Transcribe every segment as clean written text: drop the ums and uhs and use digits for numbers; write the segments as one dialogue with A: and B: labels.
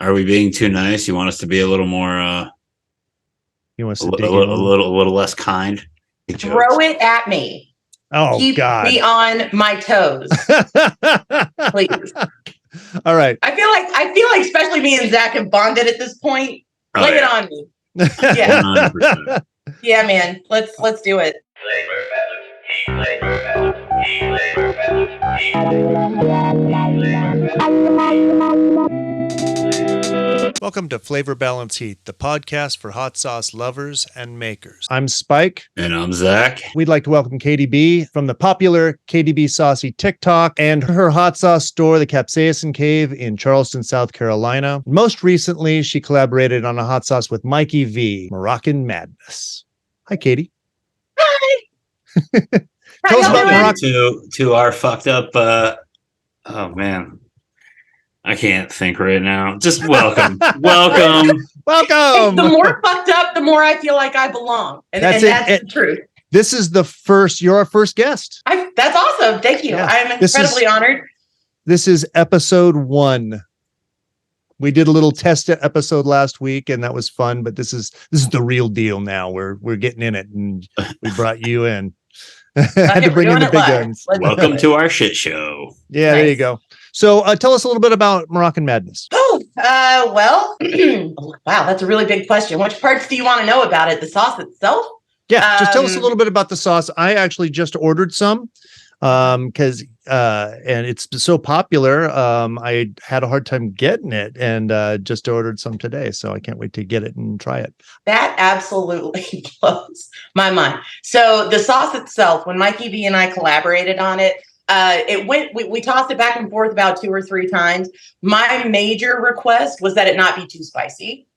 A: Are we being too nice? You want us to be a little more,
B: You want us
A: a,
B: to
A: li-
B: dig
A: a
B: in
A: little less kind?
C: Throw it at me.
B: Oh,
C: Keep
B: God.
C: me on my toes, please.
B: All right.
C: I feel like especially me and Zach have bonded at this point.
A: Oh,
C: Lay it
A: yeah.
C: on me. Yeah.
A: 100%.
C: Yeah, man. Let's do it.
B: Welcome to Flavor Balance Heat, the podcast for hot sauce lovers and makers. I'm Spike.
A: And I'm Zach.
B: We'd like to welcome KTB from the popular KTB Saucy TikTok and her hot sauce store, the Capsaicin Cave in Charleston, South Carolina. Most recently, she collaborated on a hot sauce with Mikey V, Moroccan Madness. Hi, Katie.
C: Hi.
B: Tell us about Moroccan.
A: To our fucked up. Oh man, I can't think right now. Just welcome.
B: Welcome.
C: The more fucked up, the more I feel like I belong. And that's the truth.
B: This is you're our first guest.
C: That's awesome. Thank you. Yeah. I'm incredibly honored.
B: This is episode 1. We did a little test episode last week and that was fun, but this is the real deal now. We're getting in it and we brought you in. Had to bring in the big guns.
A: Welcome to our shit show.
B: Yeah, nice. There you go. So tell us a little bit about Moroccan Madness.
C: Well, wow, that's a really big question. Which parts do you want to know about it? The sauce itself?
B: Yeah, just tell us a little bit about the sauce. I actually just ordered some because and it's so popular. I had a hard time getting it and just ordered some today. So I can't wait to get it and try it.
C: That absolutely blows my mind. So the sauce itself, when Mikey V and I collaborated on it, we tossed it back and forth about 2 or 3 times. My major request was that it not be too spicy.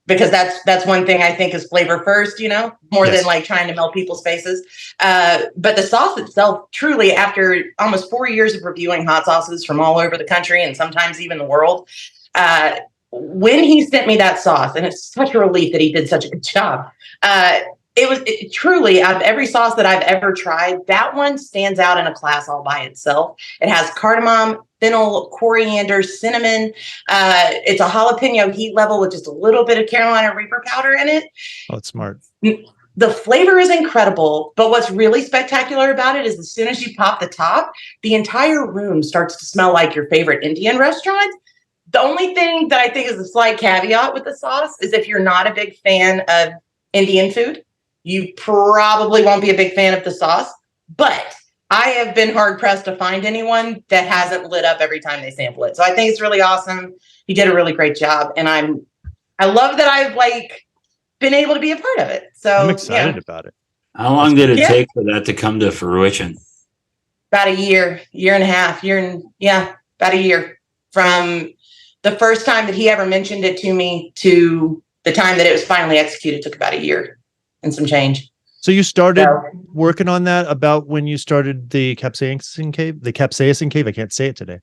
C: Because that's one thing I think is flavor first, more than like trying to melt people's faces. But the sauce itself, truly, after almost 4 years of reviewing hot sauces from all over the country and sometimes even the world, when he sent me that sauce, and it's such a relief that he did such a good job. It was truly, out of every sauce that I've ever tried, that one stands out in a class all by itself. It has cardamom, fennel, coriander, cinnamon. It's a jalapeno heat level with just a little bit of Carolina Reaper powder in it.
B: Oh, it's smart.
C: The flavor is incredible, but what's really spectacular about it is as soon as you pop the top, the entire room starts to smell like your favorite Indian restaurant. The only thing that I think is a slight caveat with the sauce is if you're not a big fan of Indian food, you probably won't be a big fan of the sauce, but I have been hard pressed to find anyone that hasn't lit up every time they sample it. So I think it's really awesome. He did a really great job. And I love that I've been able to be a part of it. So
B: I'm excited about it.
A: How long did it take for that to come to fruition?
C: About a year and a half, about a year from the first time that he ever mentioned it to me to the time that it was finally executed. Took about a year and some change.
B: So you started working on that about when you started the Capsaicin Cave? The Capsaicin Cave? I can't say it today.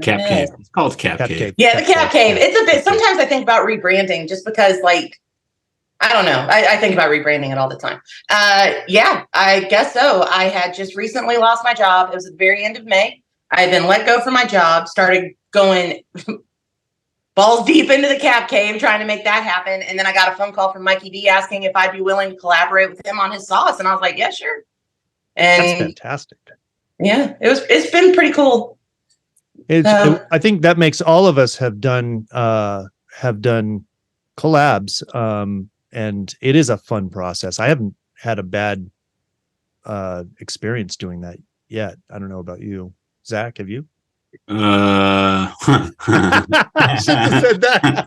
A: Cap Cave. It's called Cap Cave.
C: Yeah, the Cap Cave. It's a bit, sometimes I think about rebranding just because I don't know. I think about rebranding it all the time. Yeah, I guess so. I had just recently lost my job. It was at the very end of May. I had been let go from my job, started going balls deep into the Cap Cave, trying to make that happen. And then I got a phone call from Mikey V asking if I'd be willing to collaborate with him on his sauce. And I was like, yeah, sure. And
B: that's fantastic.
C: Yeah, it's been pretty cool.
B: I think that makes all of us have done collabs. And it is a fun process. I haven't had a bad experience doing that yet. I don't know about you, Zach. Have you?
A: I
B: shouldn't have said that.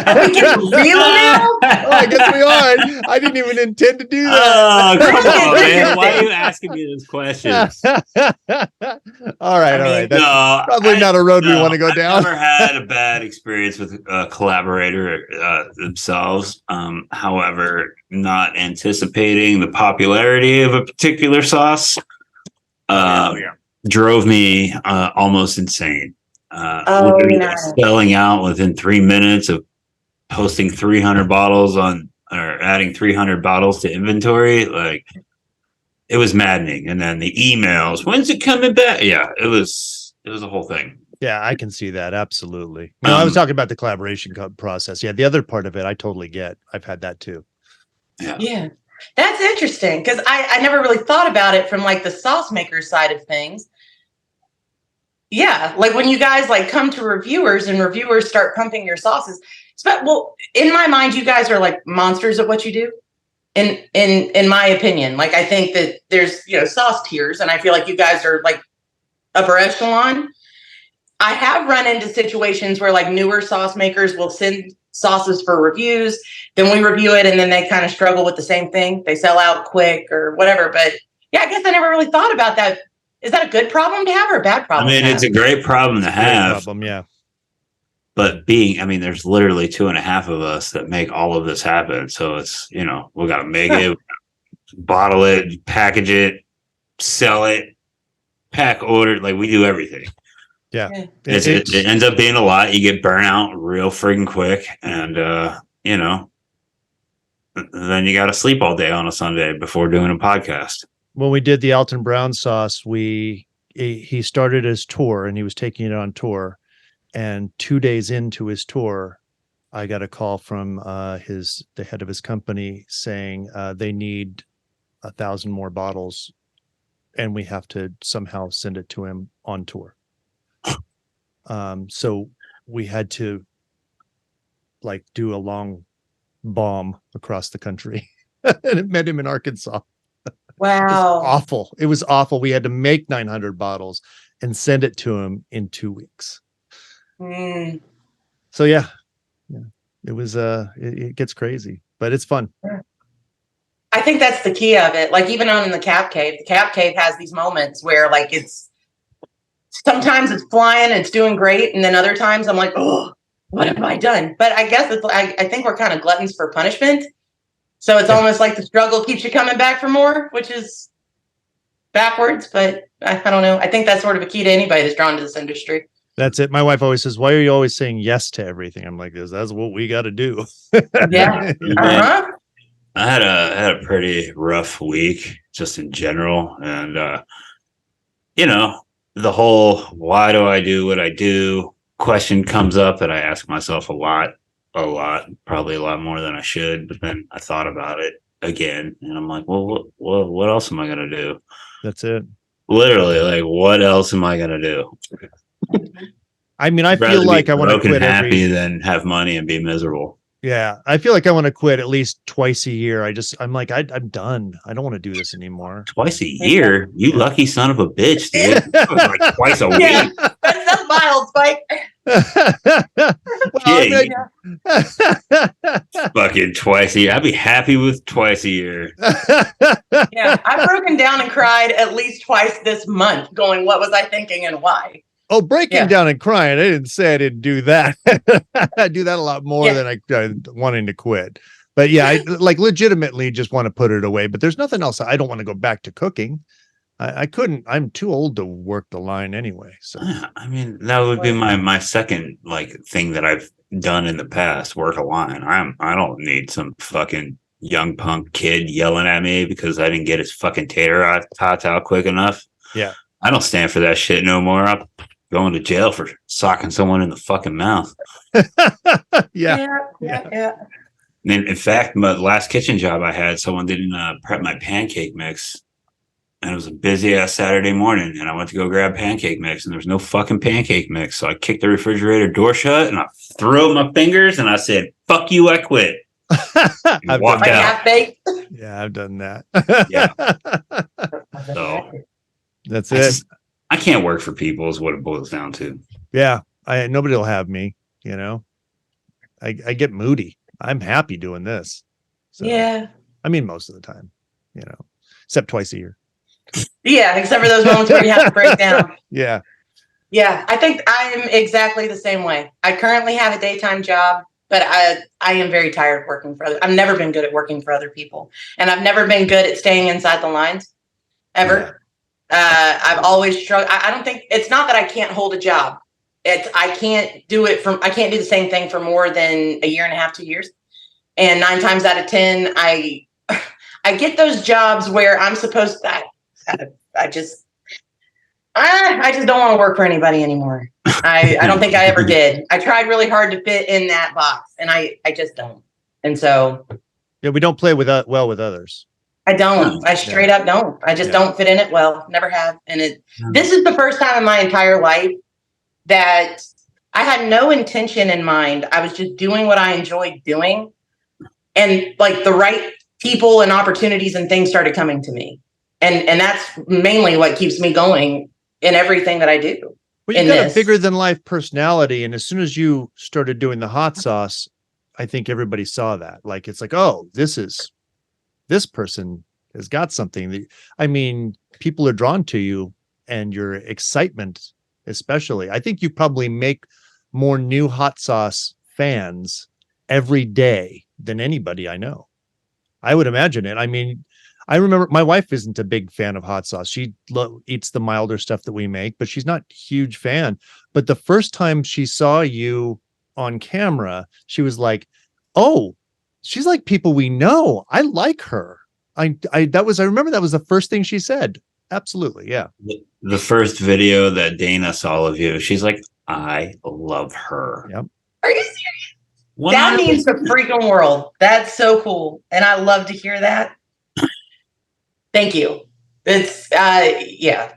C: Are we getting real now?
B: Oh, I guess we are. I didn't even intend to do that.
A: Oh, come on, man. Why are you asking me this question?
B: All right. That's probably not a road we want to go down.
A: I've never had a bad experience with a collaborator themselves. However, not anticipating the popularity of a particular sauce. Drove me almost insane.
C: Nice.
A: Selling out within 3 minutes of posting 300 bottles or adding 300 bottles to inventory. It was maddening. And then the emails, when's it coming back? Yeah, it was a whole thing.
B: Yeah, I can see that. Absolutely. No, I was talking about the collaboration process. Yeah, the other part of it, I totally get. I've had that too.
C: Yeah. That's interesting because I never really thought about it from like the sauce maker side of things. Yeah, like when you guys like come to reviewers and reviewers start pumping your sauces. Well, in my mind, you guys are like monsters at what you do. In my opinion, like I think that there's sauce tiers, and I feel like you guys are like upper echelon. I have run into situations where like newer sauce makers will send sauces for reviews, then we review it, and then they kind of struggle with the same thing. They sell out quick or whatever. But yeah, I guess I never really thought about that. Is that a good problem to have or a bad problem?
A: I mean, it's a great problem to have.
B: Problem, yeah.
A: But there's literally 2.5 of us that make all of this happen. So it's, we got to make it, bottle it, package it, sell it, pack order. Like we do everything.
B: Yeah.
A: It ends up being a lot. You get burnout real friggin' quick. And, then you got to sleep all day on a Sunday before doing a podcast.
B: When we did the Alton Brown sauce, he started his tour and he was taking it on tour. And 2 days into his tour, I got a call from the head of his company saying they need 1,000 more bottles, and we have to somehow send it to him on tour. So we had to like do a long bomb across the country, and it met him in Arkansas.
C: Wow,
B: awful! It was awful. We had to make 900 bottles and send it to him in 2 weeks. So yeah, it was it gets crazy, but it's fun.
C: I think that's the key of it. Like even on in the Cap Cave has these moments where like sometimes it's flying, it's doing great, and then other times I'm like, oh, what have I done? But I guess I think we're kind of gluttons for punishment. So it's almost like the struggle keeps you coming back for more, which is backwards. But I don't know. I think that's sort of a key to anybody that's drawn to this industry.
B: That's it. My wife always says, "Why are you always saying yes to everything?" I'm like, "That's what we got to do."
C: Yeah. Uh-huh.
A: I had a pretty rough week just in general, and the whole "why do I do what I do" question comes up that I ask myself a lot, probably a lot more than I should. But then I thought about it again, and I'm like, well, what else am I gonna do?
B: That's it.
A: Literally, like, what else am I gonna do?
B: I mean, I feel like I want to quit
A: happy than have money and be miserable.
B: Yeah, I feel like I want to quit at least twice a year. I'm like, I'm done. I don't want to do this anymore.
A: Twice a year? You lucky son of a bitch, dude. Like twice a week.
C: Yeah, that's mild, Spike.
A: Fucking twice a year. I'd be happy with twice a year.
C: Yeah, I've broken down and cried at least twice this month going, what was I thinking and why?
B: Oh, breaking down and crying. I didn't say I didn't do that. I do that a lot more than I wanting to quit. But yeah, I like legitimately just want to put it away. But there's nothing else. I don't want to go back to cooking. I couldn't. I'm too old to work the line anyway. So
A: I mean, that would be my second like thing that I've done in the past. Work a line. I don't need some fucking young punk kid yelling at me because I didn't get his fucking tater tots out quick enough.
B: Yeah,
A: I don't stand for that shit no more. I'm going to jail for socking someone in the fucking mouth.
B: Yeah.
A: In fact, my last kitchen job I had, someone didn't prep my pancake mix. And it was a busy ass Saturday morning. And I went to go grab pancake mix and there was no fucking pancake mix. So I kicked the refrigerator door shut and I threw up my fingers and I said, "Fuck you, I quit."
B: I've
A: walked out.
B: Yeah, I've done that.
A: Yeah. So
B: that's it.
A: I can't work for people is what it boils down to.
B: Yeah. Nobody will have me, I get moody. I'm happy doing this. So,
C: yeah.
B: I mean, most of the time, except twice a year.
C: Yeah. Except for those moments where you have to break down.
B: Yeah.
C: Yeah. I think I'm exactly the same way. I currently have a daytime job, but I am very tired of working for others. I've never been good at working for other people. And I've never been good at staying inside the lines ever. Yeah. I've always struggled. I don't think it's not that I can't hold a job. I can't do the same thing for more than a year and a half, 2 years. And 9 times out of 10, I get those jobs where I'm supposed to, I just don't want to work for anybody anymore. I don't think I ever did. I tried really hard to fit in that box, and I just don't. And so
B: Yeah, we don't play with well with others.
C: I don't. I straight up don't. I just don't fit in it well. Never have. And this is the first time in my entire life that I had no intention in mind. I was just doing what I enjoyed doing. And like the right people and opportunities and things started coming to me. And that's mainly what keeps me going in everything that I do.
B: Well, you got a bigger than life personality. And as soon as you started doing the hot sauce, I think everybody saw that. Like, it's like, oh, this person has got something. I mean, people are drawn to you and your excitement, especially. I think you probably make more new hot sauce fans every day than anybody I know. I would imagine it. I mean, I remember my wife isn't a big fan of hot sauce. She eats the milder stuff that we make, but she's not a huge fan. But the first time she saw you on camera, she was like, oh, she's like people we know. I like her. I remember that was the first thing she said. Absolutely. Yeah.
A: The first video that Dana saw of you, she's like, I love her.
B: Yep.
C: Are you serious? 100%. That means the freaking world. That's so cool. And I love to hear that. Thank you. It's yeah.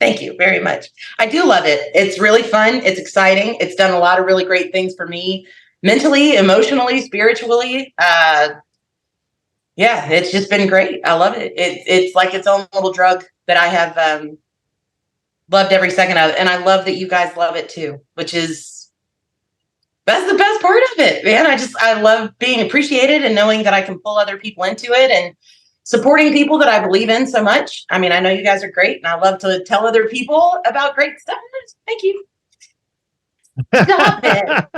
C: Thank you very much. I do love it. It's really fun. It's exciting. It's done a lot of really great things for me mentally, emotionally, spiritually. Yeah, it's just been great. I love it. It's like its own little drug that I have loved every second of it. And I love that you guys love it too, that's the best part of it, man. I love being appreciated and knowing that I can pull other people into it and supporting people that I believe in so much. I mean, I know you guys are great and I love to tell other people about great stuff. Thank you. Stop it.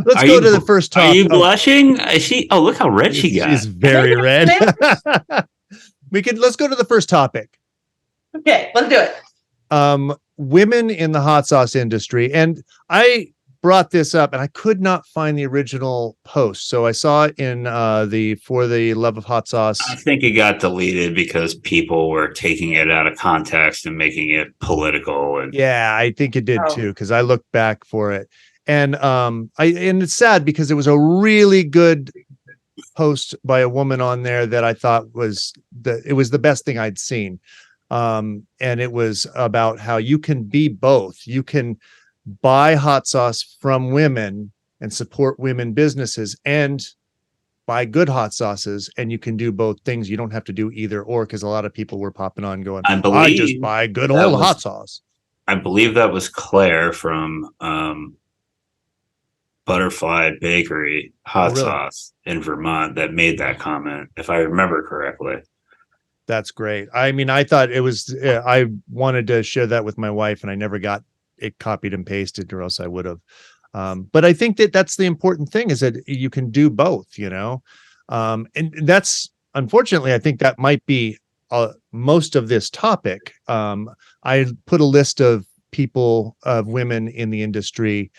B: Let's go to the first topic.
A: Are you blushing? Is she? Oh, look how red she got.
B: She's very red. Let's go to the first topic.
C: Okay, let's do it.
B: Women in the hot sauce industry. And I brought this up and I could not find the original post. So I saw it in For the Love of Hot Sauce.
A: I think it got deleted because people were taking it out of context and making it political. And
B: yeah, I think it did too, because I looked back for it. And and it's sad because it was a really good post by a woman on there that I thought was the best thing I'd seen. And it was about how you can be both. You can buy hot sauce from women and support women businesses and buy good hot sauces, and you can do both things. You don't have to do either or, because a lot of people were popping on going, I just buy good old hot sauce.
A: I believe that was Claire from Butterfly Bakery hot sauce in Vermont that made that comment, if I remember correctly.
B: That's great. I mean, I thought it was, I wanted to share that with my wife and I never got it copied and pasted, or else I would have. But I think that's the important thing, is that you can do both, and that's, unfortunately, I think that might be most of this topic. I put a list of women in the industry,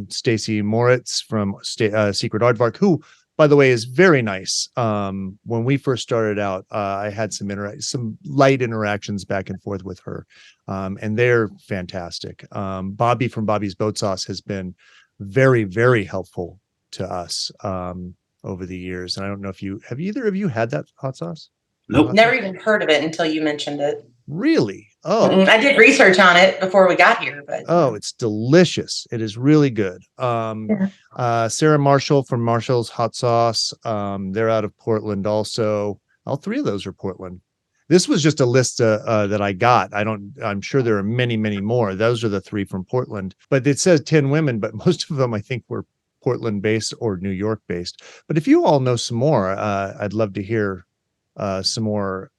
B: Stacy Moritz from Secret Aardvark, who, by the way, is very nice. When we first started out, I had some light interactions back and forth with her, and they're fantastic. Bobby from Bobby's Boat Sauce has been very, very helpful to us over the years. And I don't know if have either of you had that hot sauce?
A: Nope.
C: Never even heard of it until you mentioned it.
B: Really? Oh,
C: I did research on it before we got here, but
B: it's delicious. It is really good. Sarah Marshall from Marshall's Hot Sauce. They're out of Portland also. All three of those are Portland. This was just a list that I got. I'm sure there are many, many more. Those are the three from Portland, but it says 10 women, but most of them I think were Portland based or New York based. But if you all know some more, I'd love to hear some more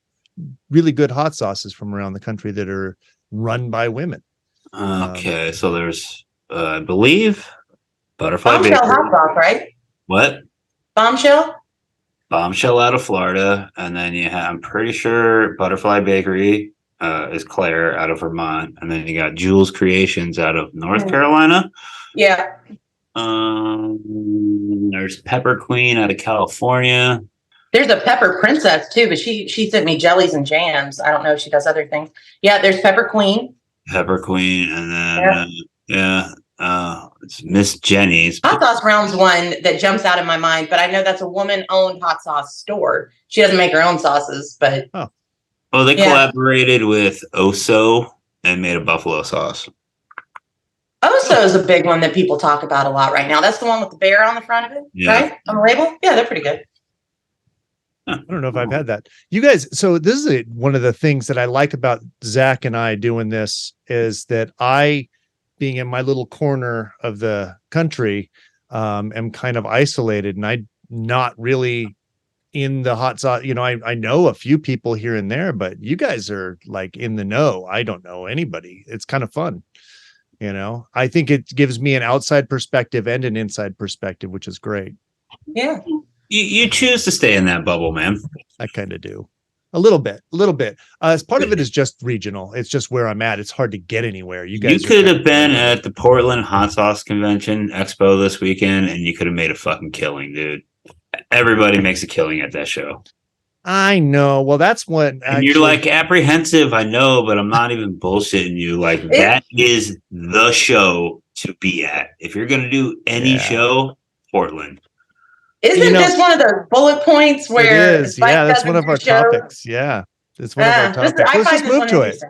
B: really good hot sauces from around the country that are run by women.
A: Okay, so there's, I believe, Butterfly
C: Bombshell
A: Bakery.
C: hot sauce, right?
A: What?
C: Bombshell
A: out of Florida, and then you have, I'm pretty sure Butterfly Bakery is Claire out of Vermont, and then you got Jules Creations out of North Carolina.
C: Yeah.
A: There's Pepper Queen out of California.
C: There's a pepper princess too, but she sent me jellies and jams. I don't know if she does other things. Yeah, there's Pepper Queen.
A: Pepper Queen, and then it's Miss Jenny's.
C: Hot Sauce Realm's one that jumps out in my mind, but I know that's a woman-owned hot sauce store. She doesn't make her own sauces, but
A: They collaborated with Oso and made a buffalo sauce.
C: Oso is a big one that people talk about a lot right now. That's the one with the bear on the front of it, right? On the label? Yeah, they're pretty good.
B: I don't know if I've had that. You guys, so this is one of the things that I like about Zach and I doing this is that I, being in my little corner of the country, am kind of isolated, and I not really in the hot sauce. You know, I know a few people here and there, but you guys are like in the know. I don't know anybody. It's kind of fun. You know, I think it gives me an outside perspective and an inside perspective, which is great.
C: Yeah.
A: You choose to stay in that bubble, man.
B: I kind of do. A little bit. As part of it is just regional. It's just where I'm at. It's hard to get anywhere. You
A: could have been at the Portland Hot Sauce Convention Expo this weekend, and you could have made a fucking killing, dude. Everybody makes a killing at that show.
B: I know. Well, that's what.
A: And you're like apprehensive. I know, but I'm not even bullshitting you. Like that is the show to be at. If you're going to do any show, Portland.
C: Isn't this one of the bullet points where
B: it is? Yeah, that's one of our topics. Yeah, it's one of our topics. Let's just move to it.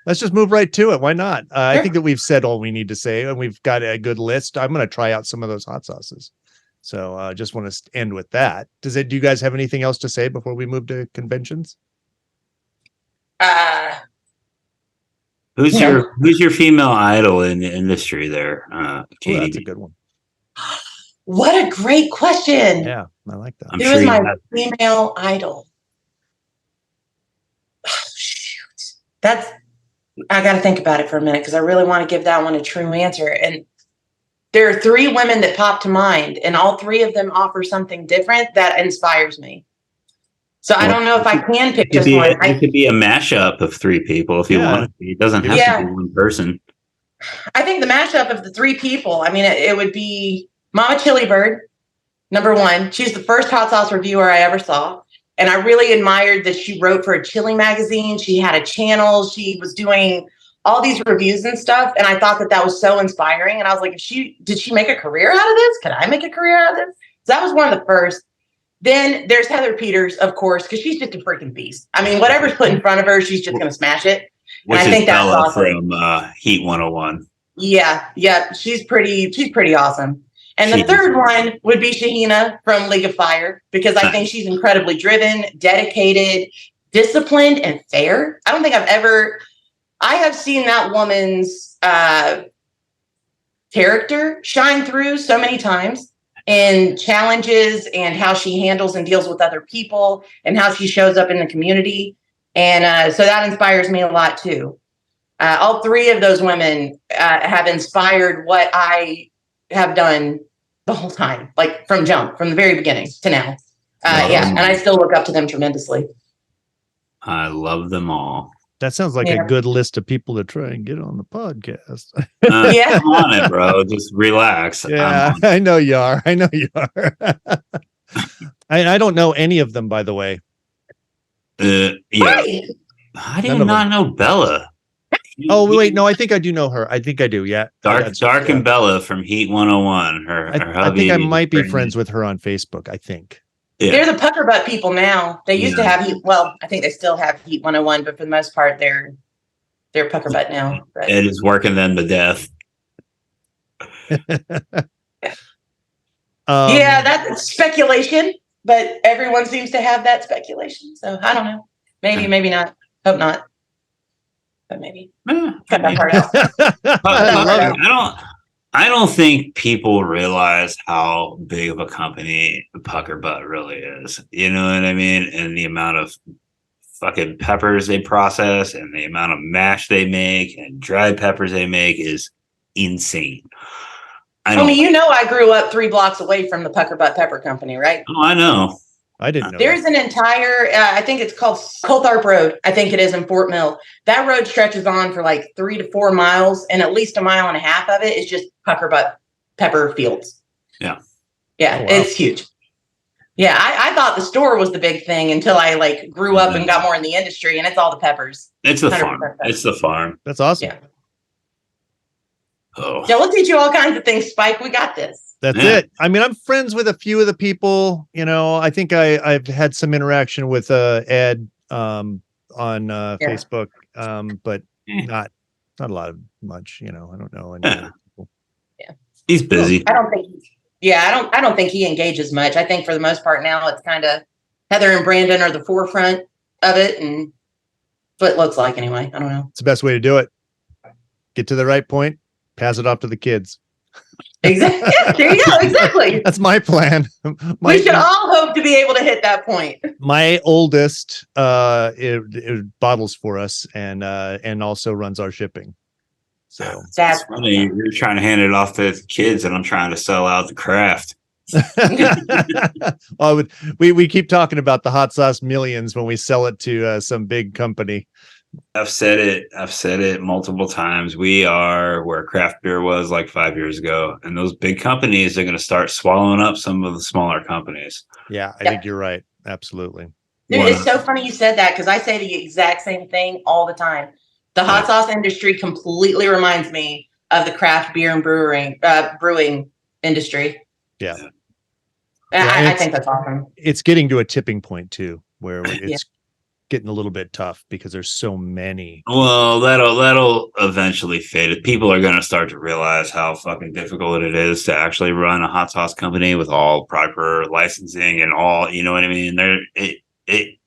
B: Let's just move right to it. Why not? I think that we've said all we need to say, and we've got a good list. I'm going to try out some of those hot sauces. So just want to end with that. Do you guys have anything else to say before we move to conventions?
A: Who's your female idol in the industry there?
B: KTB? That's a good one.
C: What a great question.
B: Yeah, I like that.
C: Who is my female idol? Oh, shoot. I got to think about it for a minute because I really want to give that one a true answer. And there are 3 women that pop to mind, and all 3 of them offer something different that inspires me. So I don't know if I can pick just one.
A: It could be a mashup of 3 people if you want. It doesn't have to be one person.
C: I think the mashup of the 3 people, I mean, it would be Mama Chili Bird, number 1. She's the first hot sauce reviewer I ever saw. And I really admired that she wrote for a chili magazine. She had a channel. She was doing all these reviews and stuff. And I thought that was so inspiring. And I was like, did she make a career out of this? Can I make a career out of this? So that was one of the first. Then there's Heather Peters, of course, because she's just a freaking beast. I mean, whatever's put in front of her, she's just going to smash it.
A: Which
C: and I think that's awesome.
A: From Heat 101.
C: Yeah. She's pretty awesome. And the third one would be Shahina from League of Fire, because I think she's incredibly driven, dedicated, disciplined, and fair. I don't think I have seen that woman's character shine through so many times in challenges and how she handles and deals with other people and how she shows up in the community. And so that inspires me a lot too. All 3 of those women have inspired what I have done the whole time, like from the very beginning to now. And I still look up to them tremendously.
A: I love them all.
B: That sounds like a good list of people to try and get on the podcast.
A: I'm on it, bro. Just relax.
B: Yeah, I know you are. I don't know any of them, by the way.
A: Yeah.
C: Right.
A: How do you not know Bella?
B: Oh, wait. No, I think I do know her. I think I do. Yeah.
A: Dark and Bella from Heat 101.
B: I think I might be friends with her on Facebook. I think.
C: Yeah. They're the pucker butt people now. They used to have Heat. Well, I think they still have Heat 101, but for the most part, they're pucker butt now. But.
A: It is working them to death.
C: Yeah, that's speculation, but everyone seems to have that speculation. So I don't know. Maybe not. Hope not. But maybe. Cut that part out.
A: I don't think people realize how big of a company Pucker Butt really is. You know what I mean? And the amount of fucking peppers they process and the amount of mash they make and dried peppers they make is insane. I
C: grew up 3 blocks away from the Pucker Butt Pepper Company, right?
A: Oh, I know.
B: I didn't know.
C: There's an entire, I think it's called Coltharp Road. I think it is in Fort Mill. That road stretches on for like 3 to 4 miles, and at least 1.5 miles of it is just Pucker Butt pepper fields.
A: Yeah.
C: Yeah, oh, wow. It's huge. Yeah, I thought the store was the big thing until I like grew up and got more in the industry, and it's all the peppers.
A: It's the
C: 100%
A: farm.
C: peppers.
A: It's the farm.
B: That's awesome.
C: Yeah.
A: Oh,
C: Yeah, we'll teach you all kinds of things, Spike. We got this.
B: That's
A: Yeah.
B: it. I mean, I'm friends with a few of the people. You know, I think I've had some interaction with Ed on Facebook, but not a lot of much. You know, I don't know any other people.
C: Yeah,
A: he's busy.
C: I don't think. I don't think he engages much. I think for the most part now it's kind of Heather and Brandon are the forefront of it, and what it looks like anyway. I don't know.
B: It's the best way to do it. Get to the right point, pass it off to the kids.
C: Exactly. Yeah, there you go. Exactly.
B: That's my plan.
C: We should all hope to be able to hit that point.
B: My oldest it bottles for us and also runs our shipping. So
C: That's
A: funny. You're trying to hand it off to the kids, and I'm trying to sell out the craft.
B: well, we keep talking about the hot sauce millions when we sell it to some big company.
A: I've said it multiple times. We are where craft beer was like 5 years ago, and those big companies are going to start swallowing up some of the smaller companies.
B: Yeah, I think you're right. Absolutely.
C: Dude, it's so funny you said that because I say the exact same thing all the time. The hot sauce industry completely reminds me of the craft beer and brewing industry.
B: Yeah.
C: I think that's awesome.
B: It's getting to a tipping point too, where it's getting a little bit tough because there's so many.
A: Well, that'll eventually fade. People are going to start to realize how fucking difficult it is to actually run a hot sauce company with all proper licensing and all, you know what I mean? It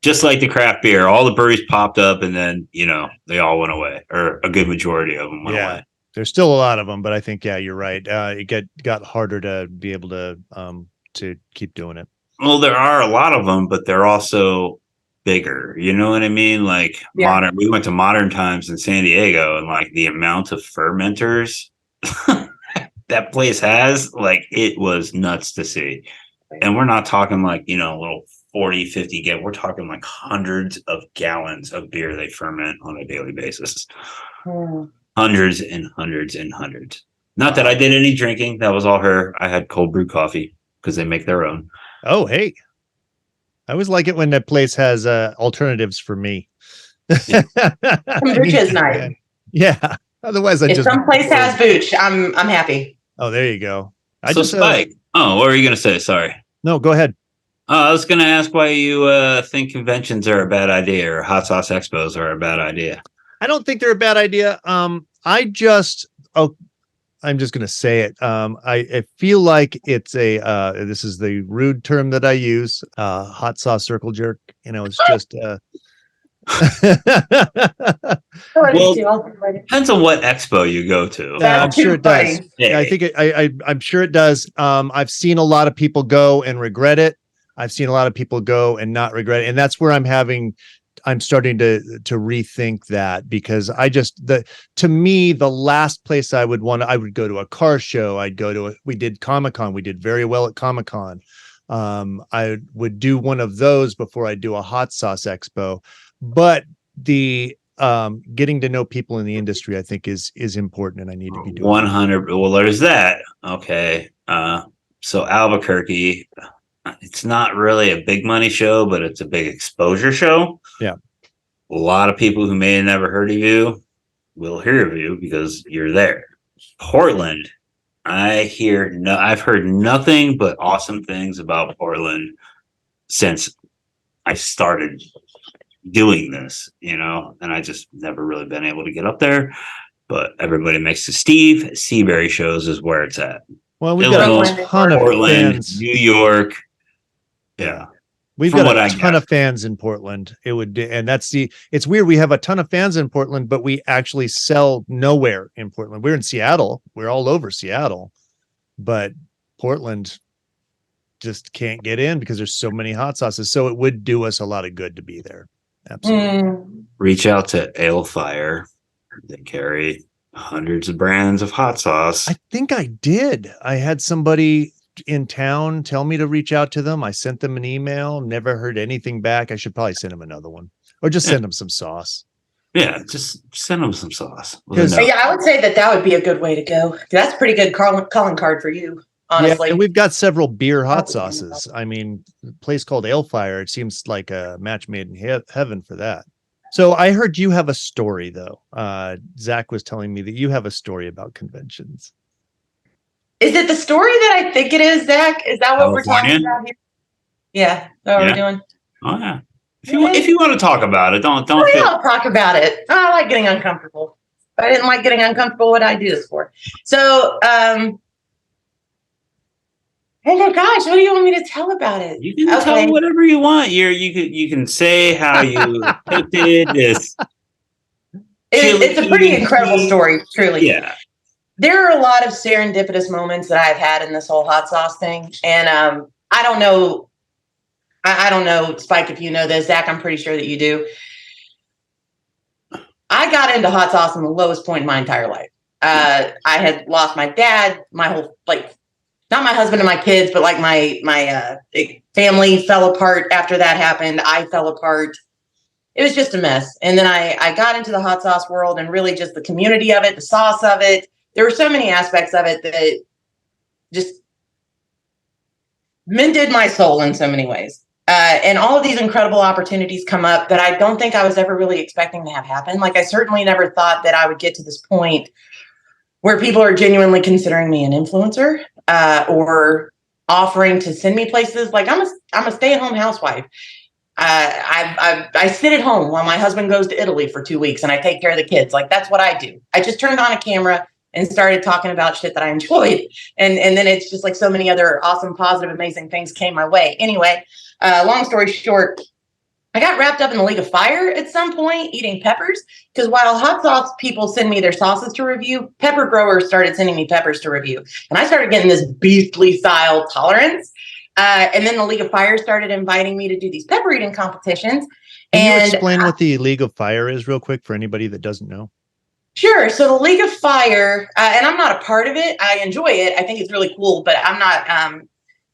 A: just like the craft beer, all the breweries popped up and then, you know, they all went away, or a good majority of them went away.
B: There's still a lot of them, but I think, you're right. It got harder to be able to keep doing it.
A: Well, there are a lot of them, but they're also bigger. You know what I mean? Like we went to Modern Times in San Diego, and like the amount of fermenters that place has, like, it was nuts to see. And we're not talking like, you know, little 40, 50 gallons. We're talking like hundreds of gallons of beer they ferment on a daily basis. Hundreds and hundreds and hundreds. Not that I did any drinking. That was all her. I had cold brew coffee because they make their own.
B: Oh, hey. I always like it when that place has alternatives for me.
C: Booch is nice.
B: Yeah. Otherwise,
C: if some place has Booch, I'm happy.
B: Oh, there you go.
A: Spike. What were you going to say? Sorry.
B: No, go ahead.
A: I was going to ask why you think conventions are a bad idea or hot sauce expos are a bad idea.
B: I don't think they're a bad idea. I'm just going to say it. I feel like it's this is the rude term that I use, hot sauce circle jerk. You know, it's just,
A: well, depends on what expo you go to.
B: I'm sure it does. Yeah, I think I'm sure it does. I've seen a lot of people go and regret it. I've seen a lot of people go and not regret it. And that's where I'm starting to rethink that, because to me, the last place I would go to a car show. We did Comic-Con. We did very well at Comic-Con. I would do one of those before I do a hot sauce expo, but the getting to know people in the industry, I think is important, and I need to be doing
A: 100. Well, there's that. Okay. So Albuquerque, it's not really a big money show, but it's a big exposure show.
B: Yeah.
A: A lot of people who may have never heard of you will hear of you because you're there. Portland, I've heard nothing but awesome things about Portland since I started doing this, you know, and I just never really been able to get up there. But everybody makes the Steve Seabury shows is where it's at.
B: Well, we've got a ton of
A: Portland,
B: fans.
A: New York. Yeah.
B: We've got a ton of fans in Portland. It's weird. We have a ton of fans in Portland, but we actually sell nowhere in Portland. We're in Seattle. We're all over Seattle, but Portland just can't get in because there's so many hot sauces. So it would do us a lot of good to be there. Absolutely.
A: Reach out to Ale Fire. They carry hundreds of brands of hot sauce.
B: I think I did. I had somebody in town tell me to reach out to them. I sent them an email, never heard anything back. I should probably send them another one, or just send them some sauce.
A: Yeah, just send them some sauce.
C: Yeah, I would say that would be a good way to go. That's a pretty good calling card for you. honestly.
B: Yeah, and we've got several beer hot sauces. I mean, a place called Ale Fire, it seems like a match made in heaven for that. So I heard you have a story, though. Zach was telling me that you have a story about conventions.
C: Is it the story that I think it is, Zach? Is that what we're talking
A: California?
C: about here? Yeah, that's what we're doing.
A: Oh yeah. If you want to talk about it, don't feel.
C: I'll talk about it. I like getting uncomfortable. If I didn't like getting uncomfortable, what would I do this for? So, oh my gosh, what do you want me to tell about it?
A: You can tell whatever you want. You can say how you cooked it.
C: It's a pretty incredible story, truly.
A: Yeah.
C: There are a lot of serendipitous moments that I've had in this whole hot sauce thing. And I don't know. I don't know, Spike, if you know this. Zach, I'm pretty sure that you do. I got into hot sauce in the lowest point in my entire life. I had lost my dad, my whole, not my husband and my kids, but like my family fell apart after that happened. I fell apart. It was just a mess. And then I got into the hot sauce world and really just the community of it, the sauce of it. There were so many aspects of it that just mended my soul in so many ways. And all of these incredible opportunities come up that I don't think I was ever really expecting to have happen. Like, I certainly never thought that I would get to this point where people are genuinely considering me an influencer, or offering to send me places. Like, I'm a stay-at-home housewife. I sit at home while my husband goes to Italy for 2 weeks and I take care of the kids. Like, that's what I do. I just turned on a camera and started talking about shit that I enjoyed. And then it's just like so many other awesome, positive, amazing things came my way. Anyway, long story short, I got wrapped up in the League of Fire at some point eating peppers, because while hot sauce people send me their sauces to review, pepper growers started sending me peppers to review. And I started getting this beastly style tolerance. And then the League of Fire started inviting me to do these pepper eating competitions.
B: Can you explain what the League of Fire is real quick for anybody that doesn't know?
C: Sure. So the League of Fire, and I'm not a part of it. I enjoy it. I think it's really cool, but I'm not.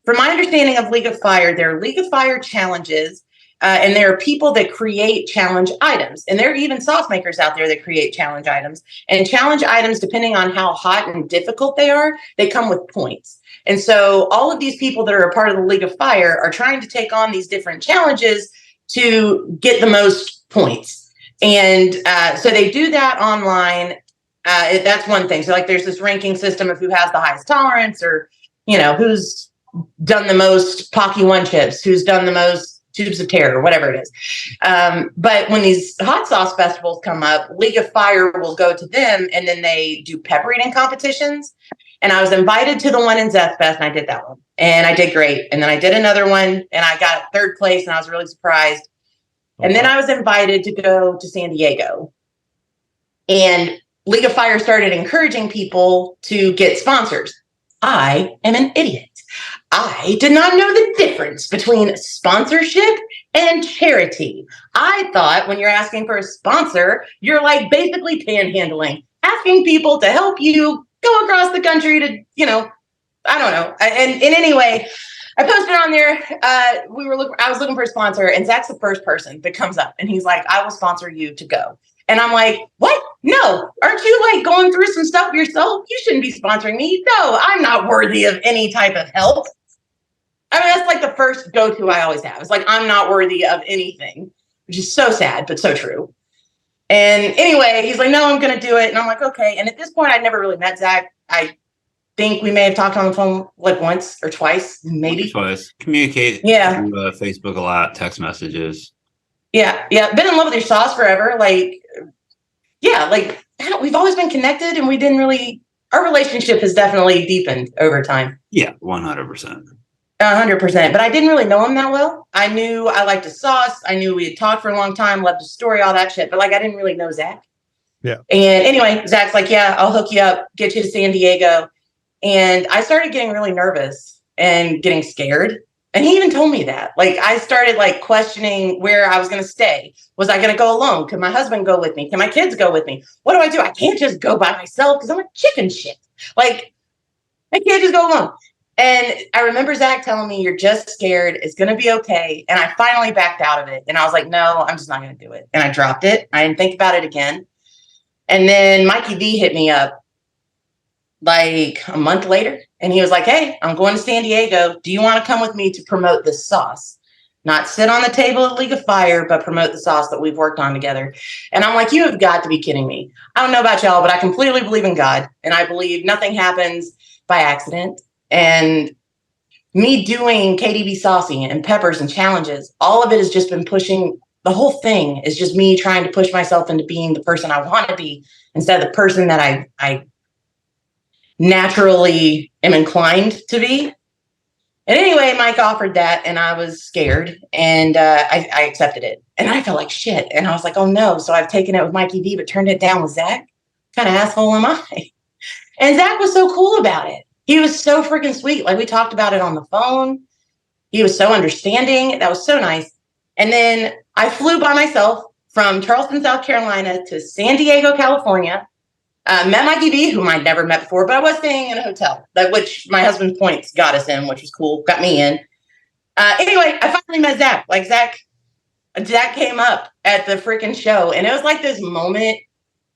C: From my understanding of League of Fire, there are League of Fire challenges, and there are people that create challenge items. And there are even sauce makers out there that create challenge items. And challenge items, depending on how hot and difficult they are, they come with points. And so all of these people that are a part of the League of Fire are trying to take on these different challenges to get the most points. And so they do that online. That's one thing. So like there's this ranking system of who has the highest tolerance, or, who's done the most Pocky One chips, who's done the most tubes of terror, whatever it is. But when these hot sauce festivals come up, League of Fire will go to them, and then they do pepper eating competitions. And I was invited to the one in Zest Fest, and I did that one. And I did great. And then I did another one, and I got third place, and I was really surprised. And then I was invited to go to San Diego. And League of Fire started encouraging people to get sponsors. I am an idiot. I did not know the difference between sponsorship and charity. I thought when you're asking for a sponsor, you're like basically panhandling, asking people to help you go across the country to, I don't know. And anyway, I posted on there. I was looking for a sponsor, and Zach's the first person that comes up, and he's like, "I will sponsor you to go." And I'm like, "What? No, aren't you like going through some stuff yourself? You shouldn't be sponsoring me. No, I'm not worthy of any type of help." I mean, that's like the first go-to I always have. It's like, I'm not worthy of anything, which is so sad, but so true. And anyway, he's like, "No, I'm going to do it." And I'm like, "Okay." And at this point, I'd never really met Zach. I think we may have talked on the phone like once or twice, maybe
A: twice. Communicate.
C: Yeah.
A: Through, Facebook a lot, text messages.
C: Yeah. Been in love with your sauce forever. We've always been connected, and our relationship has definitely deepened over time.
A: Yeah, 100%.
C: 100%. But I didn't really know him that well. I knew I liked his sauce. I knew we had talked for a long time, loved his story, all that shit. But I didn't really know Zach.
B: Yeah. And
C: anyway, Zach's like, "Yeah, I'll hook you up, get you to San Diego." And I started getting really nervous and getting scared. And he even told me that. I started questioning where I was going to stay. Was I going to go alone? Could my husband go with me? Can my kids go with me? What do I do? I can't just go by myself because I'm a chicken shit. I can't just go alone. And I remember Zach telling me, "You're just scared. It's going to be okay." And I finally backed out of it. And I was like, "No, I'm just not going to do it." And I dropped it. I didn't think about it again. And then Mikey V hit me up like a month later, and he was like, "Hey, I'm going to San Diego. Do you want to come with me to promote this sauce? Not sit on the table at League of Fire, but promote the sauce that we've worked on together." And I'm like, "You have got to be kidding me. I don't know about y'all, but I completely believe in God, and I believe nothing happens by accident. And me doing KTB Saucy and peppers and challenges, all of it has just been pushing. The whole thing is just me trying to push myself into being the person I want to be instead of the person that I naturally am inclined to be." And anyway, Mike offered that, and I was scared, and I accepted it. And I felt like shit. And I was like, oh no. So I've taken it with Mikey V, but turned it down with Zach. What kind of asshole am I? And Zach was so cool about it. He was so freaking sweet. Like, we talked about it on the phone. He was so understanding. That was so nice. And then I flew by myself from Charleston, South Carolina to San Diego, California. Met Mikey V, whom I'd never met before, but I was staying in a hotel, which my husband's points got us in, which was cool, got me in. Anyway, I finally met Zach. Like, Zach came up at the freaking show, and it was like this moment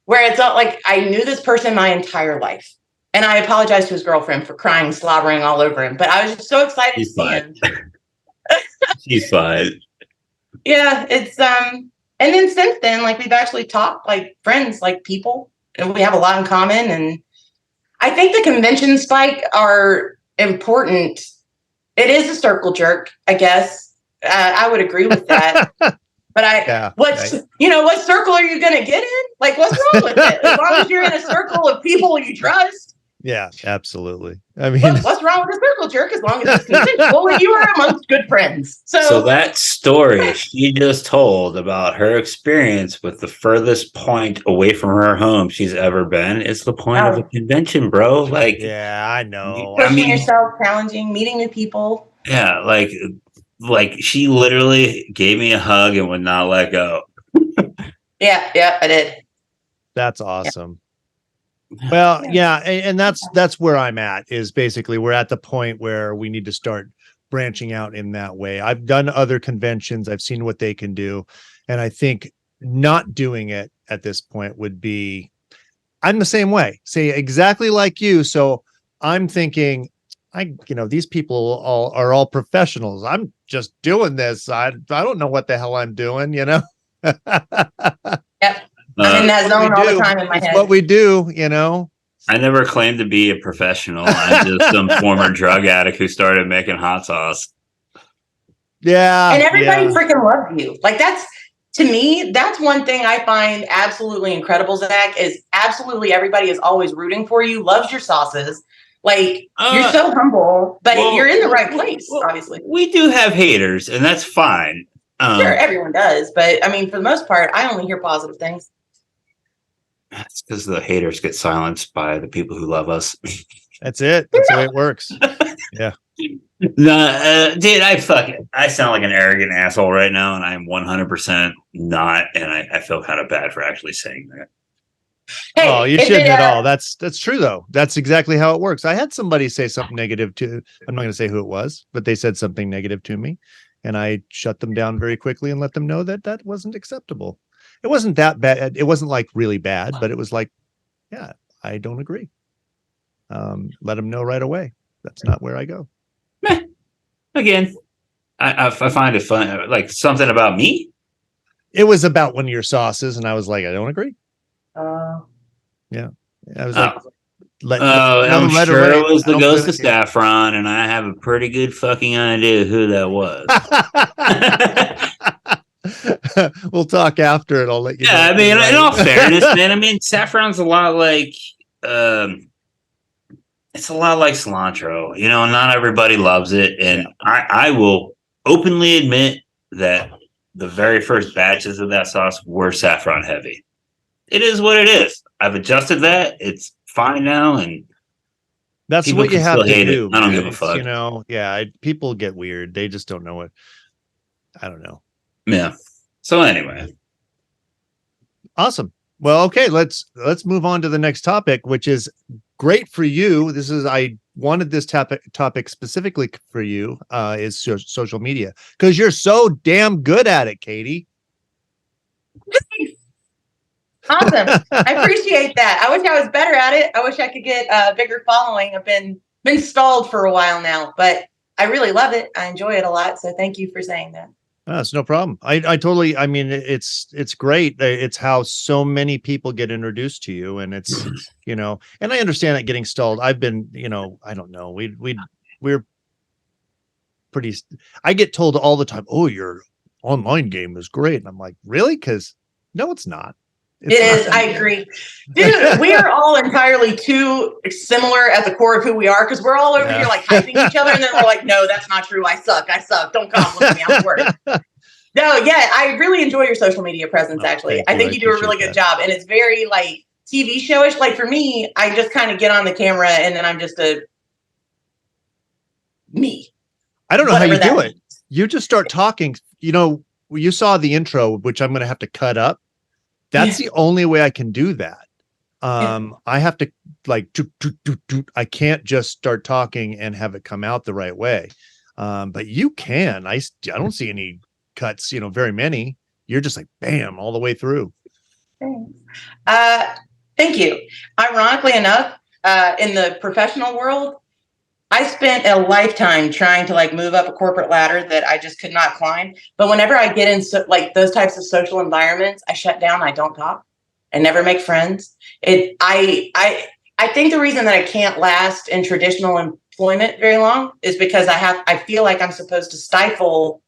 C: where it's not like I knew this person my entire life. And I apologized to his girlfriend for crying, slobbering all over him, but I was just so excited to see him.
A: She's fine.
C: Yeah, it's and then since then, like, we've actually talked like friends, like people, and we have a lot in common. And I think the convention spike are important. It is a circle jerk, I guess. I would agree with that. But what circle are you going to get in? Like, what's wrong with it? As long as you're in a circle of people you trust.
B: Yeah, absolutely. I mean,
C: what's wrong with a circle jerk as long as it's consensual and you are amongst good friends?
A: So that story she just told about her experience with the furthest point away from her home she's ever been is the point of a convention, bro. Like,
B: yeah, I know.
C: Pushing yourself, challenging, meeting new people.
A: Yeah, like she literally gave me a hug and would not let go.
C: Yeah, I did.
B: That's awesome. Well, yeah, and that's where I'm at, is basically we're at the point where we need to start branching out in that way. I've done other conventions, I've seen what they can do, and I think not doing it at this point would be, I'm the same way. Say exactly like you. So I'm thinking, these people are all professionals. I'm just doing this. I don't know what the hell I'm doing,
C: Yep. I'm in that zone all the time in my head.
B: What we do,
A: I never claimed to be a professional. I'm just some former drug addict who started making hot sauce.
B: Yeah.
C: And everybody freaking loves you. Like, to me, that's one thing I find absolutely incredible, Zach, is absolutely everybody is always rooting for you, loves your sauces. Like, you're so humble, but you're in the right place, obviously.
A: We do have haters, and that's fine.
C: Sure, everyone does. But, I mean, for the most part, I only hear positive things.
A: That's because the haters get silenced by the people who love us.
B: That's it. That's the way it works. Yeah.
A: No, dude, I sound like an arrogant asshole right now, and I'm 100% not, and I feel kind of bad for actually saying that.
C: Hey,
B: oh, you shouldn't at all. That's true, though. That's exactly how it works. I had somebody say something negative I'm not going to say who it was, but they said something negative to me, and I shut them down very quickly and let them know that wasn't acceptable. It wasn't that bad. It wasn't like really bad, but it was like, yeah, I don't agree. Let them know right away. That's not where I go.
A: Again, I find it fun. Like, something about me.
B: It was about one of your sauces, and I was like, I don't agree. Yeah, I was like,
A: I'm sure it was the ghost of saffron, and I have a pretty good fucking idea who that was.
B: We'll talk after it. I'll let you know.
A: I mean, in all fairness, man, I mean, saffron's a lot like it's a lot like cilantro. Not everybody loves it, and I will openly admit that the very first batches of that sauce were saffron heavy. It is what it is. I've adjusted that. It's fine now, and
B: that's what you have to do.
A: I don't give a fuck.
B: People get weird. They just don't know it. I don't know.
A: Yeah. So anyway.
B: Awesome. Well, okay, let's move on to the next topic, which is great for you. I wanted this topic specifically for you, is social media, because you're so damn good at it, Katie.
C: Awesome. I appreciate that. I wish I was better at it. I wish I could get a bigger following. I've been stalled for a while now, but I really love it. I enjoy it a lot. So thank you for saying that.
B: That's no problem. I totally, I mean, it's great. It's how so many people get introduced to you, and it's, and I understand that getting stalled. I've been, I don't know. We're pretty, I get told all the time, oh, your online game is great. And I'm like, really? Because no, it's not.
C: It is. I agree. Dude, we are all entirely too similar at the core of who we are, because we're all over here like hyping each other, and then we're like, no, that's not true. I suck. Don't compliment me. I'm worse. No, yeah, I really enjoy your social media presence, actually. I think you do a really good job. And it's very like TV showish. Like for me, I just kind of get on the camera and then I'm just a me.
B: I don't know how you do it. You just start talking. You saw the intro, which I'm going to have to cut up. That's the only way I can do that. I have to like, I can't just start talking and have it come out the right way. But you can. I don't see any cuts, very many. You're just like, bam, all the way through.
C: Thank you. Ironically enough, in the professional world, I spent a lifetime trying to like move up a corporate ladder that I just could not climb. But whenever I get in like those types of social environments, I shut down. I don't talk. I never make friends. I think the reason that I can't last in traditional employment very long is because I feel like I'm supposed to stifle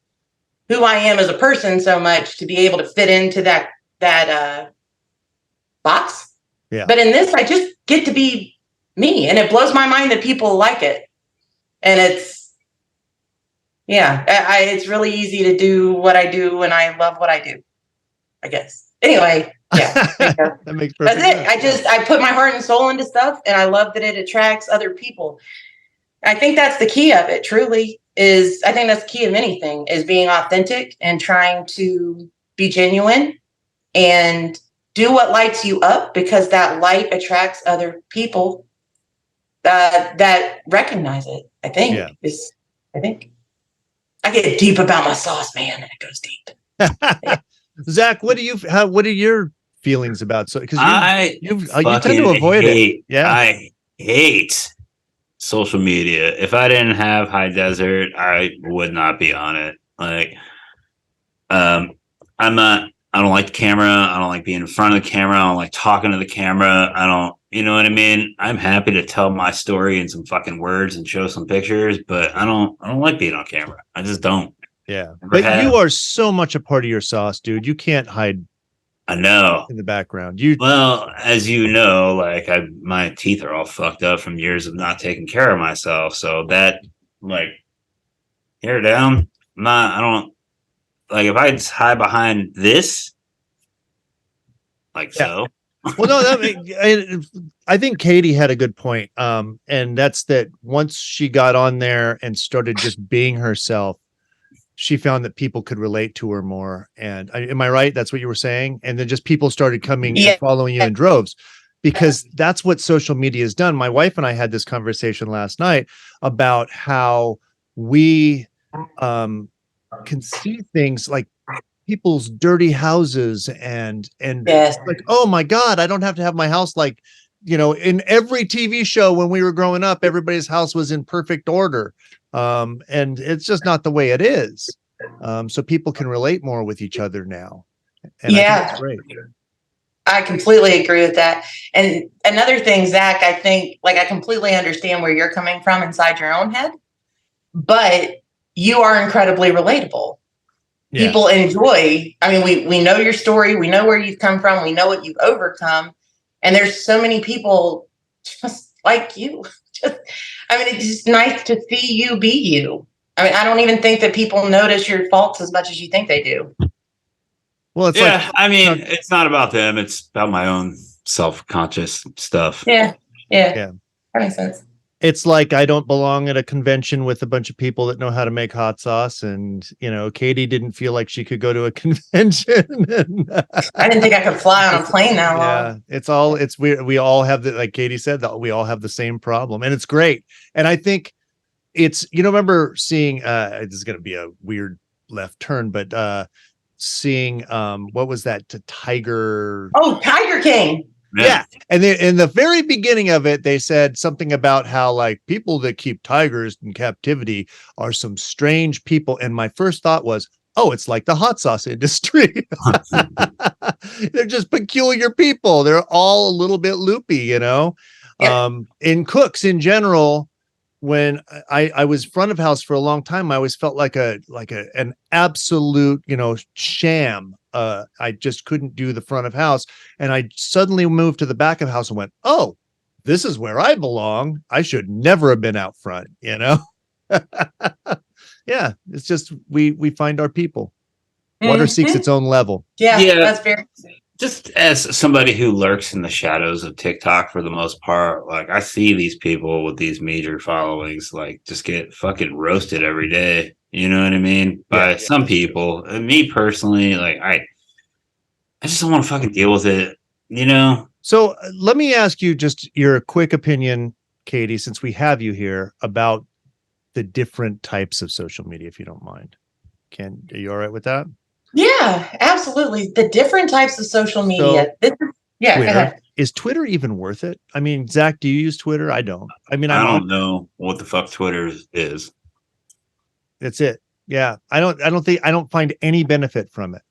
C: who I am as a person so much to be able to fit into that box.
B: Yeah.
C: But in this, I just get to be me, and it blows my mind that people like it. And it's really easy to do what I do, and I love what I do, I guess. Anyway, yeah.
B: That makes perfect
C: That's it.
B: sense.
C: I put my heart and soul into stuff, and I love that it attracts other people. I think that's the key of it, truly. I think that's the key of anything, is being authentic and trying to be genuine and do what lights you up, because that light attracts other people that recognize it. I think I get deep about my sauce, man, and it goes deep.
B: Zach, what are your feelings about? So, because you tend to avoid it. Yeah,
A: I hate social media. If I didn't have High Desert, I would not be on it. Like, I don't like the camera. I don't like being in front of the camera. I don't like talking to the camera. I don't, you know what I mean? I'm happy to tell my story in some fucking words and show some pictures, but I don't like being on camera. I just don't.
B: Yeah. But you are so much a part of your sauce, dude. You can't hide.
A: I know.
B: In the background.
A: Well, as you know, like my teeth are all fucked up from years of not taking care of myself. So that, like, hair down, I don't, like, if I just hide behind this, like, so.
B: Well, no, I think Katie had a good point. And that's that once she got on there and started just being herself, she found that people could relate to her more. And am I right? That's what you were saying? And then just people started coming and following you in droves, because that's what social media has done. My wife and I had this conversation last night about how we can see things like people's dirty houses and like, oh my God, I don't have to have my house like, in every TV show when we were growing up, everybody's house was in perfect order. And it's just not the way it is. So people can relate more with each other now. And I think that's great.
C: I completely agree with that. And another thing, Zach, I think, like, I completely understand where you're coming from inside your own head, but you are incredibly relatable. Yeah. People enjoy, I mean, we know your story. We know where you've come from. We know what you've overcome. And there's so many people just like you. It's just nice to see you be you. I mean, I don't even think that people notice your faults as much as you think they do.
B: Well, it's
A: it's not about them. It's about my own self-conscious stuff.
C: Yeah. That makes sense.
B: It's like I don't belong at a convention with a bunch of people that know how to make hot sauce. And, Katie didn't feel like she could go to a convention.
C: I didn't think I could fly on a plane that long.
B: Yeah, it's weird. We all have like Katie said, that we all have the same problem, and it's great. And I think it's, remember seeing, this is going to be a weird left turn, but seeing what was that to Tiger?
C: Oh, Tiger King.
B: Yeah. And then in the very beginning of it, they said something about how like people that keep tigers in captivity are some strange people. And my first thought was, oh, it's like the hot sauce industry. They're just peculiar people. They're all a little bit loopy, you know.
C: Yeah.
B: In cooks in general, when I was front of house for a long time, I always felt like an absolute, you know, sham. I just couldn't do the front of house. And I suddenly moved to the back of house and went, oh, this is where I belong. I should never have been out front, you know? Yeah, it's just we find our people. Water seeks its own level.
C: Yeah, that's very.
A: Just as somebody who lurks in the shadows of TikTok for the most part, like I see these people with these major followings, like just get fucking roasted every day. You know what I mean? By some people. And me personally, like I just don't want to fucking deal with it. You know?
B: So let me ask you just your quick opinion, Katie, since we have you here, about the different types of social media, if you don't mind. Are you all right with that?
C: Yeah, absolutely. The different types of social media.
B: So,
C: yeah,
B: Twitter.
C: go ahead.
B: Is Twitter even worth it? I mean, Zach, do you use Twitter? I don't. I mean,
A: I don't know what the fuck Twitter is.
B: That's it. Yeah. I don't find any benefit from it.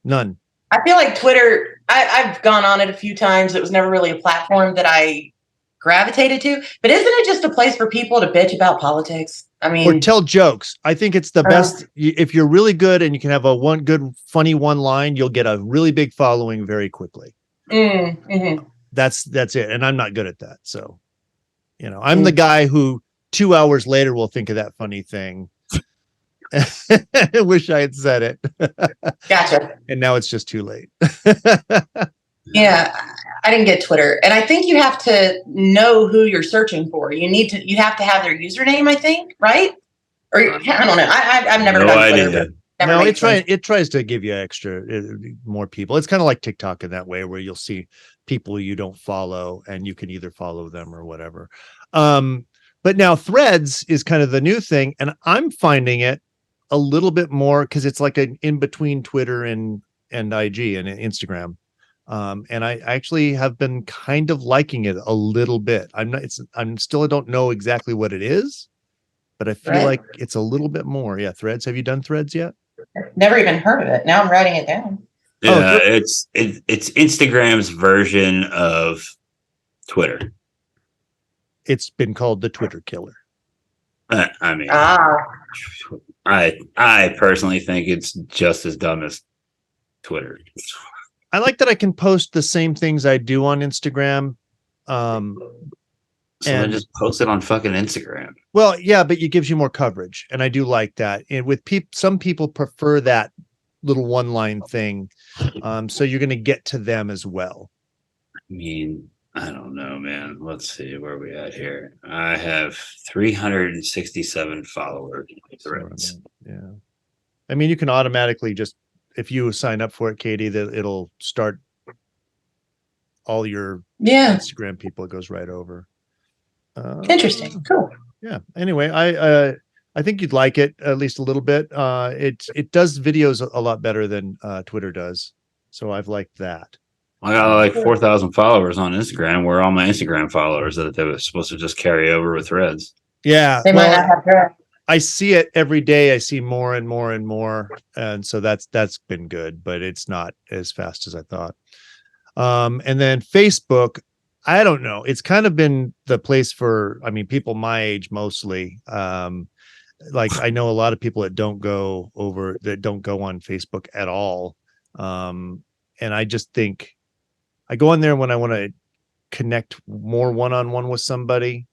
B: None.
C: I feel like Twitter, I've gone on it a few times. It was never really a platform that I gravitated to, but isn't it just a place for people to bitch about politics? I mean,
B: or tell jokes. I think it's the best. If you're really good and you can have a one good, funny one line, you'll get a really big following very quickly. That's it. And I'm not good at that. So, you know, I'm the guy who 2 hours later will think of that funny thing. I wish I had said it.
C: Gotcha.
B: And now it's just too late.
C: Yeah, I didn't get Twitter. And I think you have to know who you're searching for. You have to have their username, I think, right? Or I don't know. I've never done Twitter.
B: No, it tries to give you extra more people. It's kind of like TikTok in that way, where you'll see people you don't follow and you can either follow them or whatever. But now Threads is kind of the new thing, and I'm finding it a little bit more because it's like an in between Twitter and IG and Instagram. And I actually have been kind of liking it a little bit. I don't know exactly what it is, but I feel like it's a little bit more. Yeah. Threads. Have you done Threads yet?
C: Never even heard of it. Now I'm writing it down.
A: Yeah, it's Instagram's version of Twitter.
B: It's been called the Twitter killer.
A: I mean, I personally think it's just as dumb as Twitter.
B: I like that I can post the same things I do on Instagram.
A: So then just post it on fucking Instagram.
B: Well, yeah, but it gives you more coverage, and I do like that. And with some people prefer that little one-line thing, so you're going to get to them as well.
A: I mean, I don't know, man. Let's see where we at here. I have 367 followers. Threads.
B: Yeah, I mean, you can automatically just, if you sign up for it, Katie, that it'll start all your Instagram people. It goes right over.
C: Interesting. Cool.
B: Yeah. Anyway, I think you'd like it at least a little bit. It does videos a lot better than Twitter does, so I've liked that.
A: I got like 4,000 followers on Instagram, where all my Instagram followers that they were supposed to just carry over with Threads.
B: Yeah,
C: they might not have Threads.
B: I see it every day. I see more and more and more, and so that's been good, but it's not as fast as I thought. And then Facebook, I don't know. It's kind of been the place for, I mean, people my age mostly. Like I know a lot of people that don't go on Facebook at all. And I just think I go on there when I want to connect more one-on-one with somebody.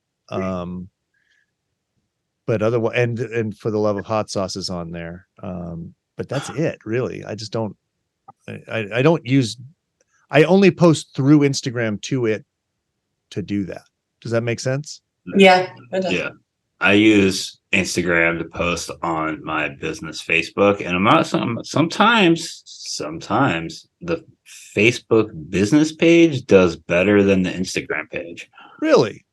B: But otherwise, and for the love of hot sauce is on there. But that's it, really. I just don't. I don't use. I only post through Instagram to do that. Does that make sense?
C: Yeah.
A: Yeah. I use Instagram to post on my business Facebook, and I'm not sometimes the Facebook business page does better than the Instagram page.
B: Really?